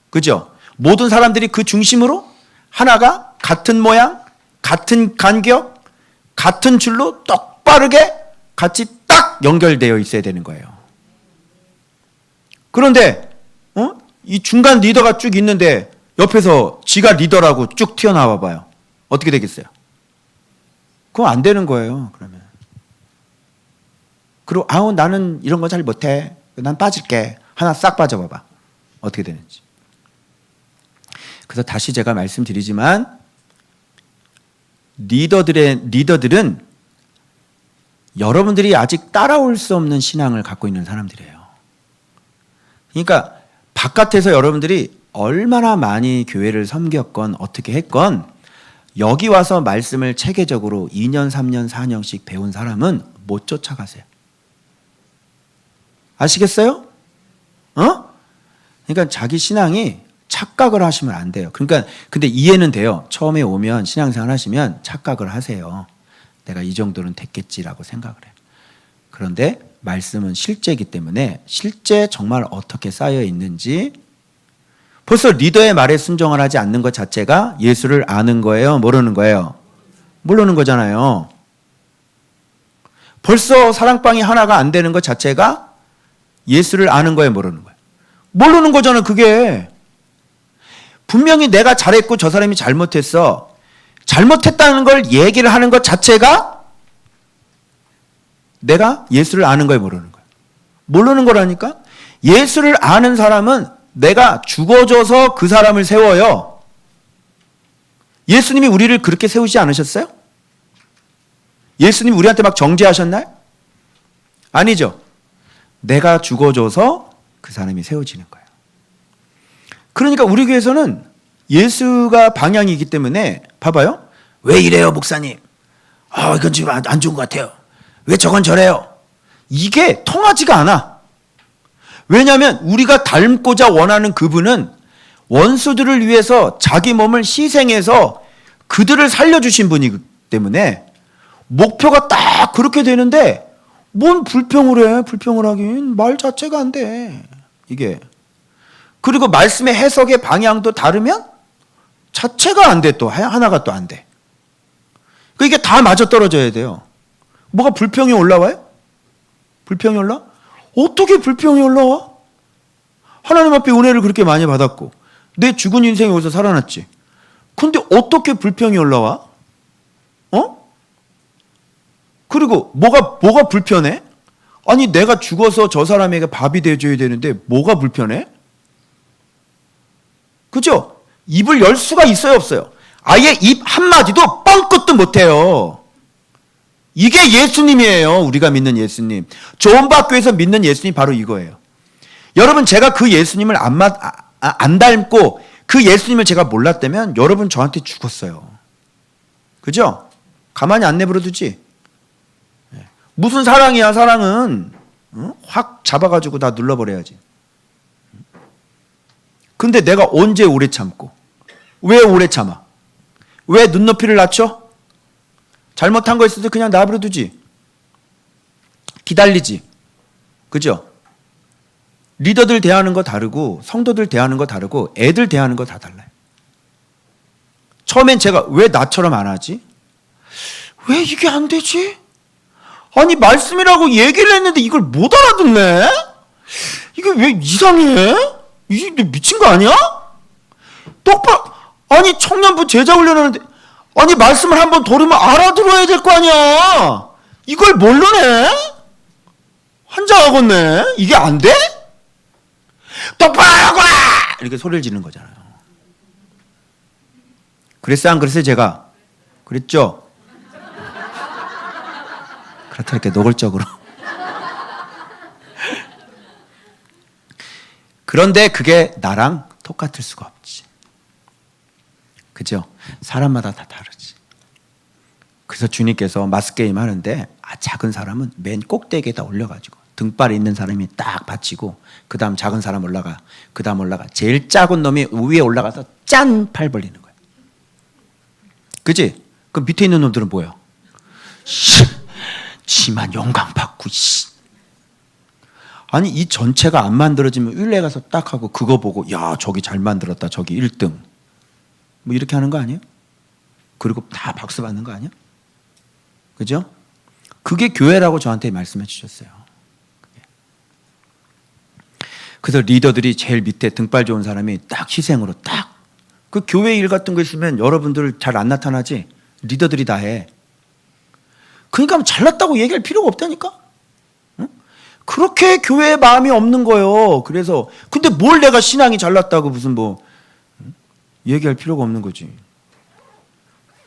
그죠? 모든 사람들이 그 중심으로 하나가 같은 모양 같은 간격 같은 줄로 똑바르게 같이 딱 연결되어 있어야 되는 거예요. 그런데 이 중간 리더가 쭉 있는데 옆에서 지가 리더라고 쭉 튀어나와 봐요. 어떻게 되겠어요? 그거 안 되는 거예요. 그러면 그리고 나는 이런 거 잘 못해. 난 빠질게. 하나 싹 빠져봐봐. 어떻게 되는지. 그래서 다시 제가 말씀드리지만 리더들은 여러분들이 아직 따라올 수 없는 신앙을 갖고 있는 사람들이에요. 그러니까 바깥에서 여러분들이 얼마나 많이 교회를 섬겼건 어떻게 했건 여기 와서 말씀을 체계적으로 2년, 3년, 4년씩 배운 사람은 못 쫓아가세요. 아시겠어요? 그러니까 자기 신앙이 착각을 하시면 안 돼요. 그러니까 근데 이해는 돼요. 처음에 오면 신앙생활 하시면 착각을 하세요. 내가 이 정도는 됐겠지라고 생각을 해요. 그런데 말씀은 실제이기 때문에 실제 정말 어떻게 쌓여 있는지 벌써 리더의 말에 순종을 하지 않는 것 자체가 예수를 아는 거예요? 모르는 거예요? 모르는 거잖아요. 벌써 사랑방이 하나가 안 되는 것 자체가 예수를 아는 거예요? 모르는 거예요? 모르는 거잖아요. 그게 분명히 내가 잘했고 저 사람이 잘못했어. 잘못했다는 걸 얘기를 하는 것 자체가 내가 예수를 아는 거예요? 모르는 거예요? 모르는 거라니까? 예수를 아는 사람은 내가 죽어줘서 그 사람을 세워요. 예수님이 우리를 그렇게 세우지 않으셨어요? 예수님이 우리한테 막 정죄하셨나요? 아니죠. 내가 죽어줘서 그 사람이 세워지는 거예요. 그러니까 우리 교회에서는 예수가 방향이기 때문에 봐봐요. 왜 이래요, 목사님? 이건 지금 안 좋은 것 같아요. 왜 저건 저래요? 이게 통하지가 않아. 왜냐하면 우리가 닮고자 원하는 그분은 원수들을 위해서 자기 몸을 희생해서 그들을 살려주신 분이기 때문에 목표가 딱 그렇게 되는데 뭔 불평을 해? 불평을 하긴 말 자체가 안 돼. 이게. 그리고 말씀의 해석의 방향도 다르면 자체가 안 돼. 또 하나가 또 안 돼. 이게 다 맞아떨어져야 돼요. 뭐가 불평이 올라와요? 불평이 올라? 어떻게 불평이 올라와? 하나님 앞에 은혜를 그렇게 많이 받았고 내 죽은 인생이 여기서 살아났지. 근데 어떻게 불평이 올라와? 그리고 뭐가 불편해? 아니 내가 죽어서 저 사람에게 밥이 돼줘야 되는데 뭐가 불편해? 그죠? 입을 열 수가 있어요, 없어요? 아예 입 한마디도 뻥끗도 못해요. 이게 예수님이에요. 우리가 믿는 예수님. 조언받교에서 믿는 예수님 바로 이거예요. 여러분 제가 그 예수님을 안 닮고 그 예수님을 제가 몰랐다면 여러분 저한테 죽었어요. 그죠? 가만히 안 내버려두지. 무슨 사랑이야, 사랑은. 확 잡아가지고 다 눌러버려야지. 근데 내가 언제 오래 참고 왜 오래 참아? 왜 눈높이를 낮춰? 잘못한 거 있을 때 그냥 놔버려두지. 기다리지. 그죠? 리더들 대하는 거 다르고 성도들 대하는 거 다르고 애들 대하는 거 다 달라요. 처음엔 제가 왜 나처럼 안 하지? 왜 이게 안 되지? 아니 말씀이라고 얘기를 했는데 이걸 못 알아듣네? 이게 왜 이상해? 이게 미친 거 아니야? 똑바로 아니 청년부 제자 훈련하는데 아니 말씀을 한번 들으면 알아들어야 될 거 아니야? 이걸 모르네? 환장하겠네? 이게 안 돼? 똑바로 하고 이렇게 소리를 지르는 거잖아요. 그랬어요 안 그랬어요 제가? 그랬죠? 그렇다 이렇게 노골적으로. 그런데 그게 나랑 똑같을 수가 없지. 그죠? 사람마다 다 다르지. 그래서 주님께서 마스게임 하는데 작은 사람은 맨 꼭대기에다 올려가지고 등발에 있는 사람이 딱 받치고 그 다음 작은 사람 올라가 그 다음 올라가 제일 작은 놈이 위에 올라가서 짠! 팔 벌리는 거야. 그치? 그 밑에 있는 놈들은 뭐야? 지만 영광 받고 아니 이 전체가 안 만들어지면 윌레 가서 딱 하고 그거 보고 야 저기 잘 만들었다 저기 1등 뭐 이렇게 하는 거 아니에요? 그리고 다 박수 받는 거 아니야? 그죠? 그게 교회라고 저한테 말씀해 주셨어요. 그래서 리더들이 제일 밑에 등발 좋은 사람이 딱 희생으로 딱 그 교회 일 같은 거 있으면 여러분들 잘 안 나타나지? 리더들이 다 해. 그러니까 잘났다고 얘기할 필요가 없다니까? 응? 그렇게 교회에 마음이 없는 거예요. 그래서 근데 뭘 내가 신앙이 잘났다고 무슨 얘기할 필요가 없는 거지.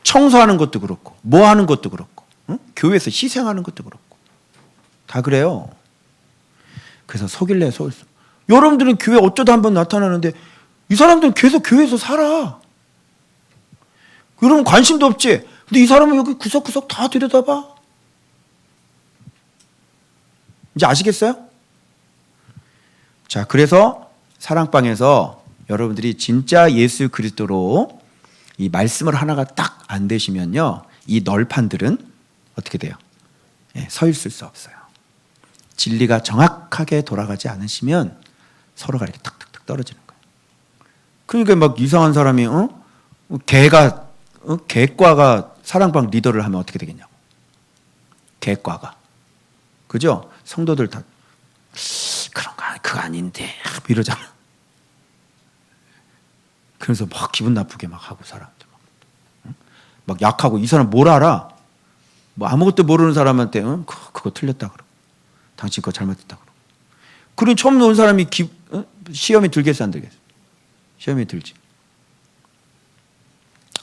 청소하는 것도 그렇고 뭐 하는 것도 그렇고 응? 교회에서 희생하는 것도 그렇고 다 그래요. 그래서 속일래 속일래. 여러분들은 교회 어쩌다 한번 나타나는데 이 사람들은 계속 교회에서 살아. 여러분 관심도 없지? 근데 이 사람은 여기 구석구석 다 들여다봐. 이제 아시겠어요? 자, 그래서 사랑방에서 여러분들이 진짜 예수 그리스도로 이 말씀을 하나가 딱 안 되시면요, 이 널판들은 어떻게 돼요? 서 있을 수 없어요. 진리가 정확하게 돌아가지 않으시면 서로가 이렇게 탁탁탁 떨어지는 거예요. 그러니까 막 이상한 사람이 개과가 사랑방 리더를 하면 어떻게 되겠냐고. 개과가. 그죠? 성도들 다 그런 거 그거 아닌데 이러잖아. 그래서 막 기분 나쁘게 막 하고 사람들 막 약하고 이 사람 뭘 알아? 뭐 아무것도 모르는 사람한테 그거 틀렸다 그러고 당신 거 잘못했다 그러고. 그럼 처음 온 사람이 시험에 들겠어 안 들겠어? 시험에 들지.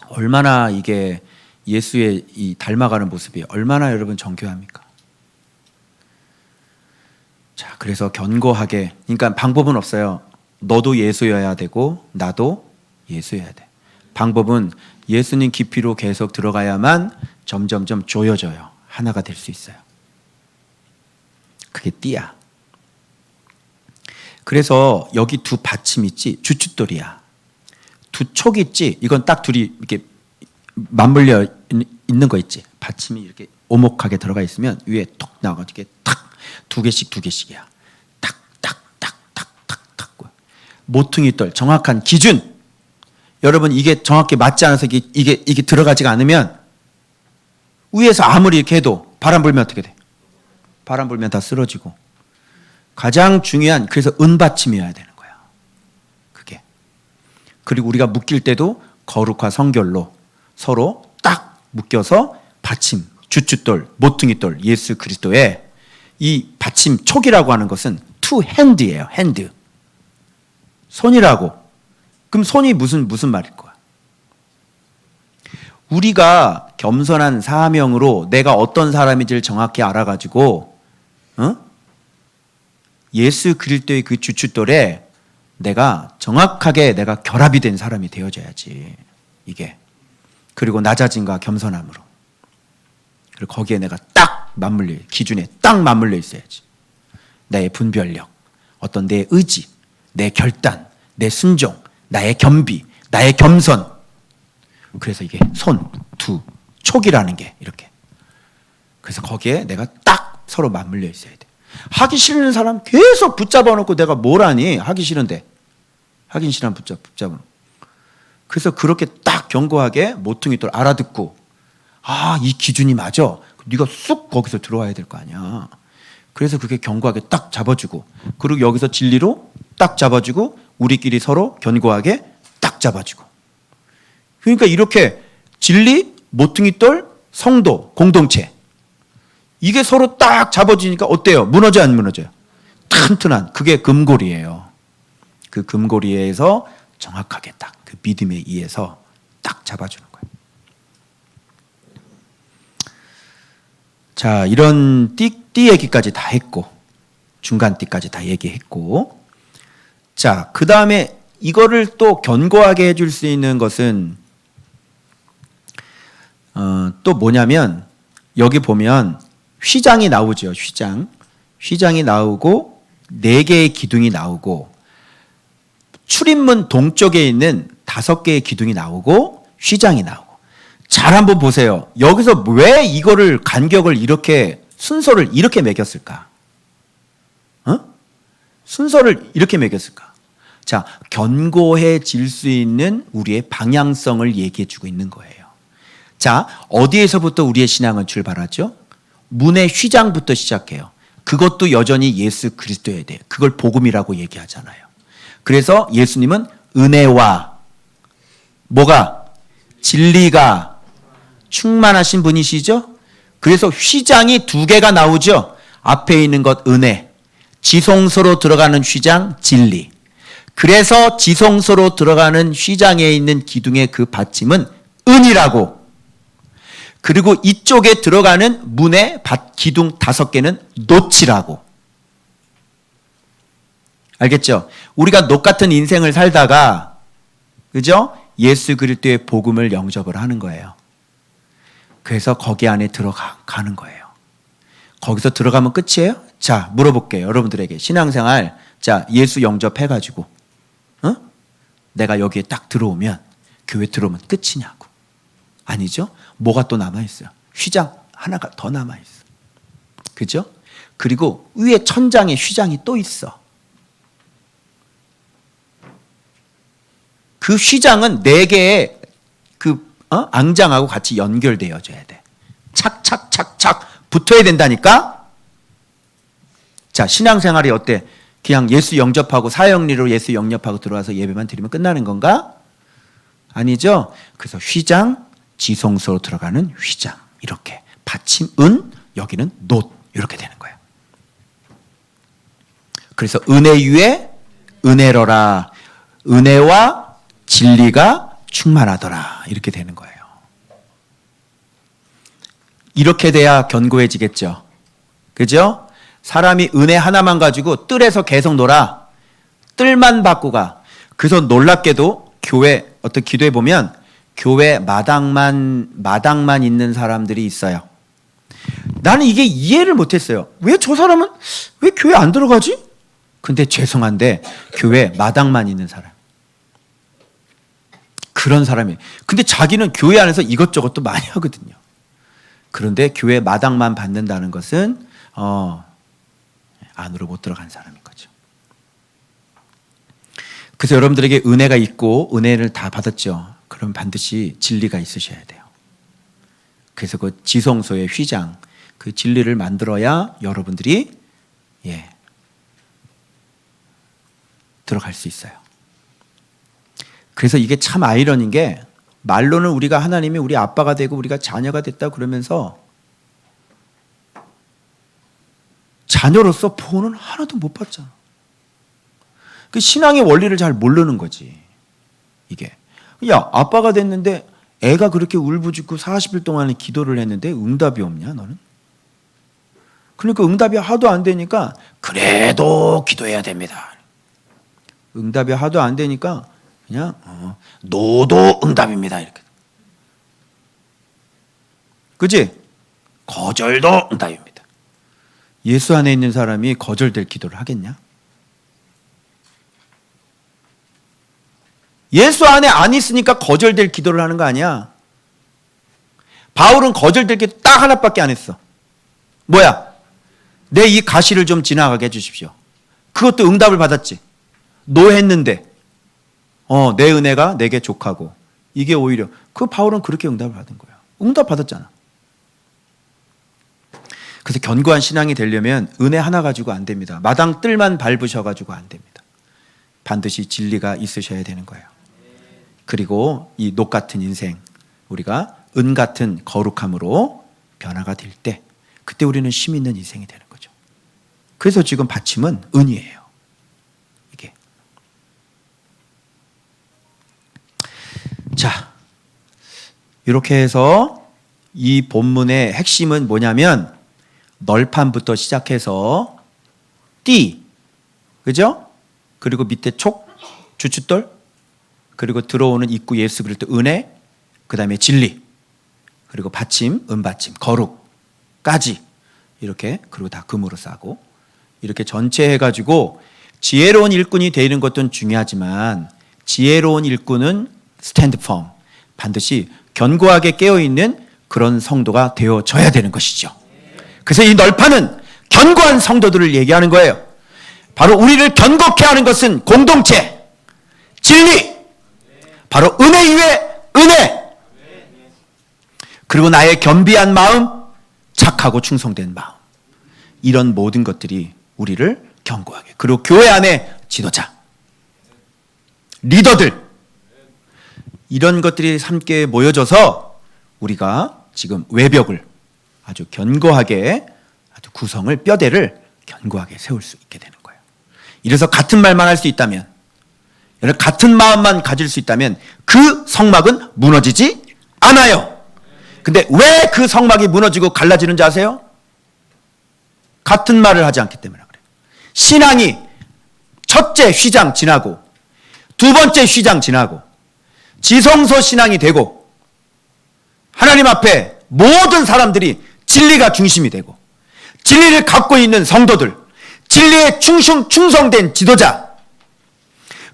얼마나 이게 예수의 이 닮아가는 모습이 얼마나 여러분 정교합니까? 자, 그래서 견고하게, 그러니까 방법은 없어요. 너도 예수여야 되고 나도 예수여야 돼. 방법은 예수님 깊이로 계속 들어가야만 점점점 조여져요. 하나가 될 수 있어요. 그게 띠야. 그래서 여기 두 받침 있지, 주춧돌이야. 두 촉 있지, 이건 딱 둘이 이렇게 맞물려 있는 거 있지. 받침이 이렇게 오목하게 들어가 있으면 위에 톡 나와가지고 탁 두 개씩이야. 탁. 모퉁이 돌 정확한 기준. 여러분 이게 정확히 맞지 않아서 이게 들어가지가 않으면 위에서 아무리 이렇게 해도 바람 불면 어떻게 돼? 바람 불면 다 쓰러지고. 가장 중요한 그래서 은받침이어야 되는 거야. 그게. 그리고 우리가 묶일 때도 거룩화 성결로 서로 딱 묶여서 받침, 주춧돌, 모퉁이돌, 예수 그리스도의 이 받침 촉이라고 하는 것은 투 핸드예요. 핸드. 손이라고. 그럼 손이 무슨 말일 거야? 우리가 겸손한 사명으로 내가 어떤 사람인지를 정확히 알아가지고 예수 그리스도의 그 주춧돌에 내가 정확하게 내가 결합이 된 사람이 되어져야지. 이게. 그리고 낮아짐과 겸손함으로. 그리고 거기에 내가 딱 맞물려, 기준에 딱 맞물려 있어야지. 나의 분별력, 어떤 내 의지, 내 결단, 내 순종, 나의 겸비, 나의 겸손. 그래서 이게 손, 두, 촉이라는 게 이렇게. 그래서 거기에 내가 딱 서로 맞물려 있어야 돼. 하기 싫은 사람 계속 붙잡아 놓고 내가 뭘 하니? 하기 싫은데. 하긴 싫으면 붙잡아 놓고. 그래서 그렇게 딱 견고하게 모퉁이돌 알아듣고 이 기준이 맞아. 네가 쑥 거기서 들어와야 될 거 아니야. 그래서 그게 견고하게 딱 잡아주고 그리고 여기서 진리로 딱 잡아주고 우리끼리 서로 견고하게 딱 잡아주고. 그러니까 이렇게 진리, 모퉁이돌, 성도, 공동체 이게 서로 딱 잡아주니까 어때요? 무너져 안 무너져요? 튼튼한 그게 금고리예요. 그 금고리에서 정확하게 딱 그 믿음에 의해서 딱 잡아주는 거예요. 자, 이런 띠 얘기까지 다 했고 중간 띠까지 다 얘기했고, 자, 그 다음에 이거를 또 견고하게 해줄 수 있는 것은 또 뭐냐면 여기 보면 휘장이 나오죠. 휘장이 나오고 4개의 기둥이 나오고 출입문 동쪽에 있는 5개의 기둥이 나오고 휘장이 나오고. 잘 한번 보세요. 여기서 왜 이거를 간격을 이렇게 순서를 이렇게 매겼을까? 순서를 이렇게 매겼을까? 자, 견고해질 수 있는 우리의 방향성을 얘기해 주고 있는 거예요. 자, 어디에서부터 우리의 신앙은 출발하죠? 문의 휘장부터 시작해요. 그것도 여전히 예수 그리스도에 대해 그걸 복음이라고 얘기하잖아요. 그래서 예수님은 은혜와 뭐가? 진리가 충만하신 분이시죠? 그래서 휘장이 2개가 나오죠. 앞에 있는 것 은혜, 지성소로 들어가는 휘장 진리. 그래서 지성소로 들어가는 휘장에 있는 기둥의 그 받침은 은이라고. 그리고 이쪽에 들어가는 문의 기둥 5개는 노치라고. 알겠죠? 우리가 녹 같은 인생을 살다가 그죠? 예수 그리스도의 복음을 영접을 하는 거예요. 그래서 거기 안에 들어가는 거예요. 거기서 들어가면 끝이에요? 자, 물어볼게요. 여러분들에게 신앙생활, 자, 예수 영접해가지고 내가 여기에 딱 들어오면 교회 들어오면 끝이냐고. 아니죠? 뭐가 또 남아있어요? 휘장 하나가 더 남아있어. 그죠? 그리고 위에 천장에 휘장이 또 있어. 그 휘장은 4개의 앙장하고 같이 연결되어져야 돼. 착착착착 붙어야 된다니까. 자, 신앙생활이 어때? 그냥 예수 영접하고 사형리로 예수 영접하고 들어와서 예배만 드리면 끝나는 건가? 아니죠. 그래서 휘장, 지성소로 들어가는 휘장, 이렇게 받침 은, 여기는 놋, 이렇게 되는 거예요. 그래서 은혜 위에 은혜로라, 은혜와 진리가 충만하더라, 이렇게 되는 거예요. 이렇게 돼야 견고해지겠죠. 그죠? 사람이 은혜 하나만 가지고 뜰에서 계속 놀아. 뜰만 받고 가. 그래서 놀랍게도 교회 어떤 기도해 보면 교회 마당만 있는 사람들이 있어요. 나는 이게 이해를 못했어요. 왜 저 사람은 왜 교회 안 들어가지? 근데 죄송한데 교회 마당만 있는 사람, 그런 사람이. 근데 자기는 교회 안에서 이것저것도 많이 하거든요. 그런데 교회 마당만 받는다는 것은 안으로 못 들어간 사람인 거죠. 그래서 여러분들에게 은혜가 있고 은혜를 다 받았죠. 그럼 반드시 진리가 있으셔야 돼요. 그래서 그 지성소의 휘장, 그 진리를 만들어야 여러분들이 들어갈 수 있어요. 그래서 이게 참 아이러니인 게, 말로는 우리가 하나님이 우리 아빠가 되고 우리가 자녀가 됐다 그러면서 자녀로서 보호는 하나도 못 받잖아. 그 신앙의 원리를 잘 모르는 거지. 이게, 야, 아빠가 됐는데 애가 그렇게 울부짖고 40일 동안 기도를 했는데 응답이 없냐 너는? 그러니까 응답이 하도 안 되니까 그래도 기도해야 됩니다. 응답이 하도 안 되니까 그냥 노도 응답입니다, 이렇게. 그치? 거절도 응답입니다. 예수 안에 있는 사람이 거절될 기도를 하겠냐? 예수 안에 안 있으니까 거절될 기도를 하는 거 아니야. 바울은 거절될 기도 딱 하나밖에 안 했어. 뭐야? 내 이 가시를 좀 지나가게 해주십시오. 그것도 응답을 받았지. 노했는데 내 은혜가 내게 족하고, 이게 오히려 그 바울은 그렇게 응답을 받은 거야. 응답 받았잖아. 그래서 견고한 신앙이 되려면 은혜 하나 가지고 안 됩니다. 마당 뜰만 밟으셔가지고 안 됩니다. 반드시 진리가 있으셔야 되는 거예요. 그리고 이 녹 같은 인생, 우리가 은 같은 거룩함으로 변화가 될 때, 그때 우리는 심 있는 인생이 되는 거죠. 그래서 지금 받침은 은이에요. 이게. 자, 이렇게 해서 이 본문의 핵심은 뭐냐면, 널판부터 시작해서 띠, 그죠? 그리고 밑에 촉, 주춧돌, 그리고 들어오는 입구 예수 그리스도 은혜, 그 다음에 진리, 그리고 받침, 은받침, 거룩까지 이렇게, 그리고 다 금으로 싸고, 이렇게 전체 해가지고 지혜로운 일꾼이 되는 것도 중요하지만, 지혜로운 일꾼은 스탠드 펌, 반드시 견고하게 깨어있는 그런 성도가 되어져야 되는 것이죠. 그래서 이 널판은 견고한 성도들을 얘기하는 거예요. 바로 우리를 견고케 하는 것은 공동체, 진리, 바로 은혜 위에 은혜, 그리고 나의 겸비한 마음, 착하고 충성된 마음, 이런 모든 것들이 우리를 견고하게, 그리고 교회 안에 지도자, 리더들, 이런 것들이 함께 모여져서 우리가 지금 외벽을 아주 견고하게, 아주 구성을, 뼈대를 견고하게 세울 수 있게 되는 거예요. 이래서 같은 말만 할 수 있다면, 같은 마음만 가질 수 있다면 그 성막은 무너지지 않아요. 근데 왜 그 성막이 무너지고 갈라지는지 아세요? 같은 말을 하지 않기 때문에 그래요. 신앙이 첫째 휘장 지나고, 두 번째 휘장 지나고, 지성소 신앙이 되고, 하나님 앞에 모든 사람들이 진리가 중심이 되고, 진리를 갖고 있는 성도들, 진리에 충성된 지도자,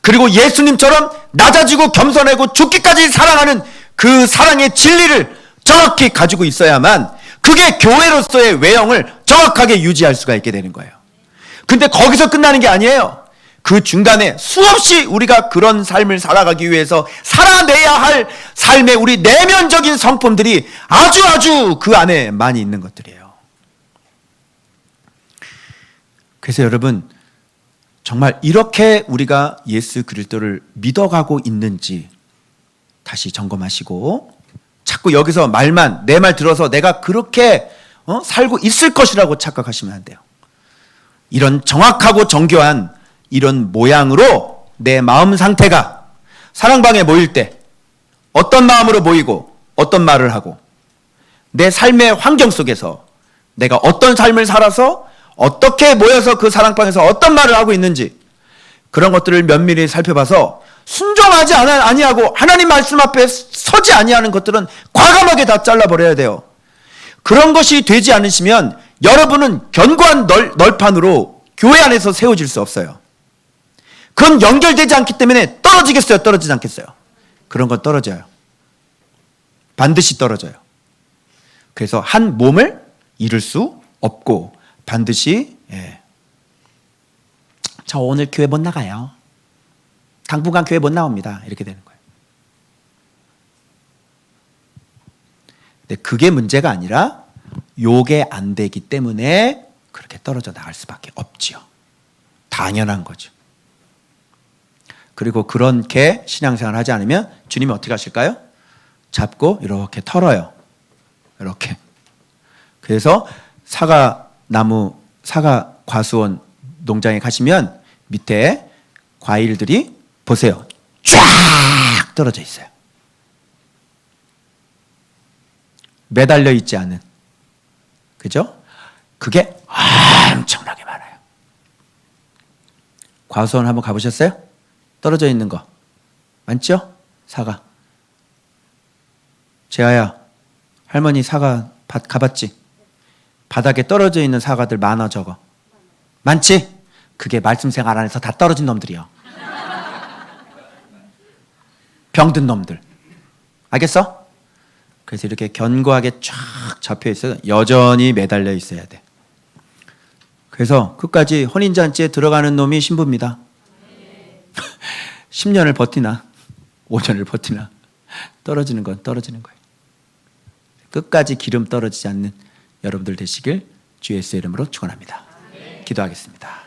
그리고 예수님처럼 낮아지고 겸손하고 죽기까지 사랑하는 그 사랑의 진리를 정확히 가지고 있어야만 그게 교회로서의 외형을 정확하게 유지할 수가 있게 되는 거예요. 근데 거기서 끝나는 게 아니에요. 그 중간에 수없이 우리가 그런 삶을 살아가기 위해서 살아내야 할 삶의 우리 내면적인 성품들이 아주 그 안에 많이 있는 것들이에요. 그래서 여러분, 정말 이렇게 우리가 예수 그리스도를 믿어가고 있는지 다시 점검하시고, 자꾸 여기서 말만 내 말 들어서 내가 그렇게 살고 있을 것이라고 착각하시면 안 돼요. 이런 정확하고 정교한 이런 모양으로 내 마음 상태가 사랑방에 모일 때 어떤 마음으로 모이고 어떤 말을 하고, 내 삶의 환경 속에서 내가 어떤 삶을 살아서 어떻게 모여서 그 사랑방에서 어떤 말을 하고 있는지, 그런 것들을 면밀히 살펴봐서 순종하지 아니하고 하나님 말씀 앞에 서지 아니하는 것들은 과감하게 다 잘라버려야 돼요. 그런 것이 되지 않으시면 여러분은 견고한 널판으로 교회 안에서 세워질 수 없어요. 그건 연결되지 않기 때문에 떨어지겠어요? 떨어지지 않겠어요? 그런 건 떨어져요. 반드시 떨어져요. 그래서 한 몸을 이룰 수 없고 반드시 저 오늘 교회 못 나가요. 당분간 교회 못 나옵니다. 이렇게 되는 거예요. 근데 그게 문제가 아니라 요게 안 되기 때문에 그렇게 떨어져 나갈 수밖에 없지요. 당연한 거죠. 그리고 그렇게 신앙생활을 하지 않으면 주님이 어떻게 하실까요? 잡고 이렇게 털어요. 이렇게. 그래서 사과 과수원 농장에 가시면 밑에 과일들이 보세요. 쫙 떨어져 있어요. 매달려 있지 않은. 그죠? 그게 엄청나게 많아요. 과수원 한번 가보셨어요? 떨어져 있는 거 많죠? 사과. 재아야, 할머니 사과 밭 가봤지? 바닥에 떨어져 있는 사과들 많아 적어. 많지? 그게 말씀 생활 안에서 다 떨어진 놈들이요. 병든 놈들. 알겠어? 그래서 이렇게 견고하게 쫙 잡혀 있어요. 여전히 매달려 있어야 돼. 그래서 끝까지 혼인잔치에 들어가는 놈이 신부입니다. 10년을 버티나 5년을 버티나 떨어지는 건 떨어지는 거예요. 끝까지 기름 떨어지지 않는 여러분들 되시길 주 예수의 이름으로 축원합니다. 기도하겠습니다.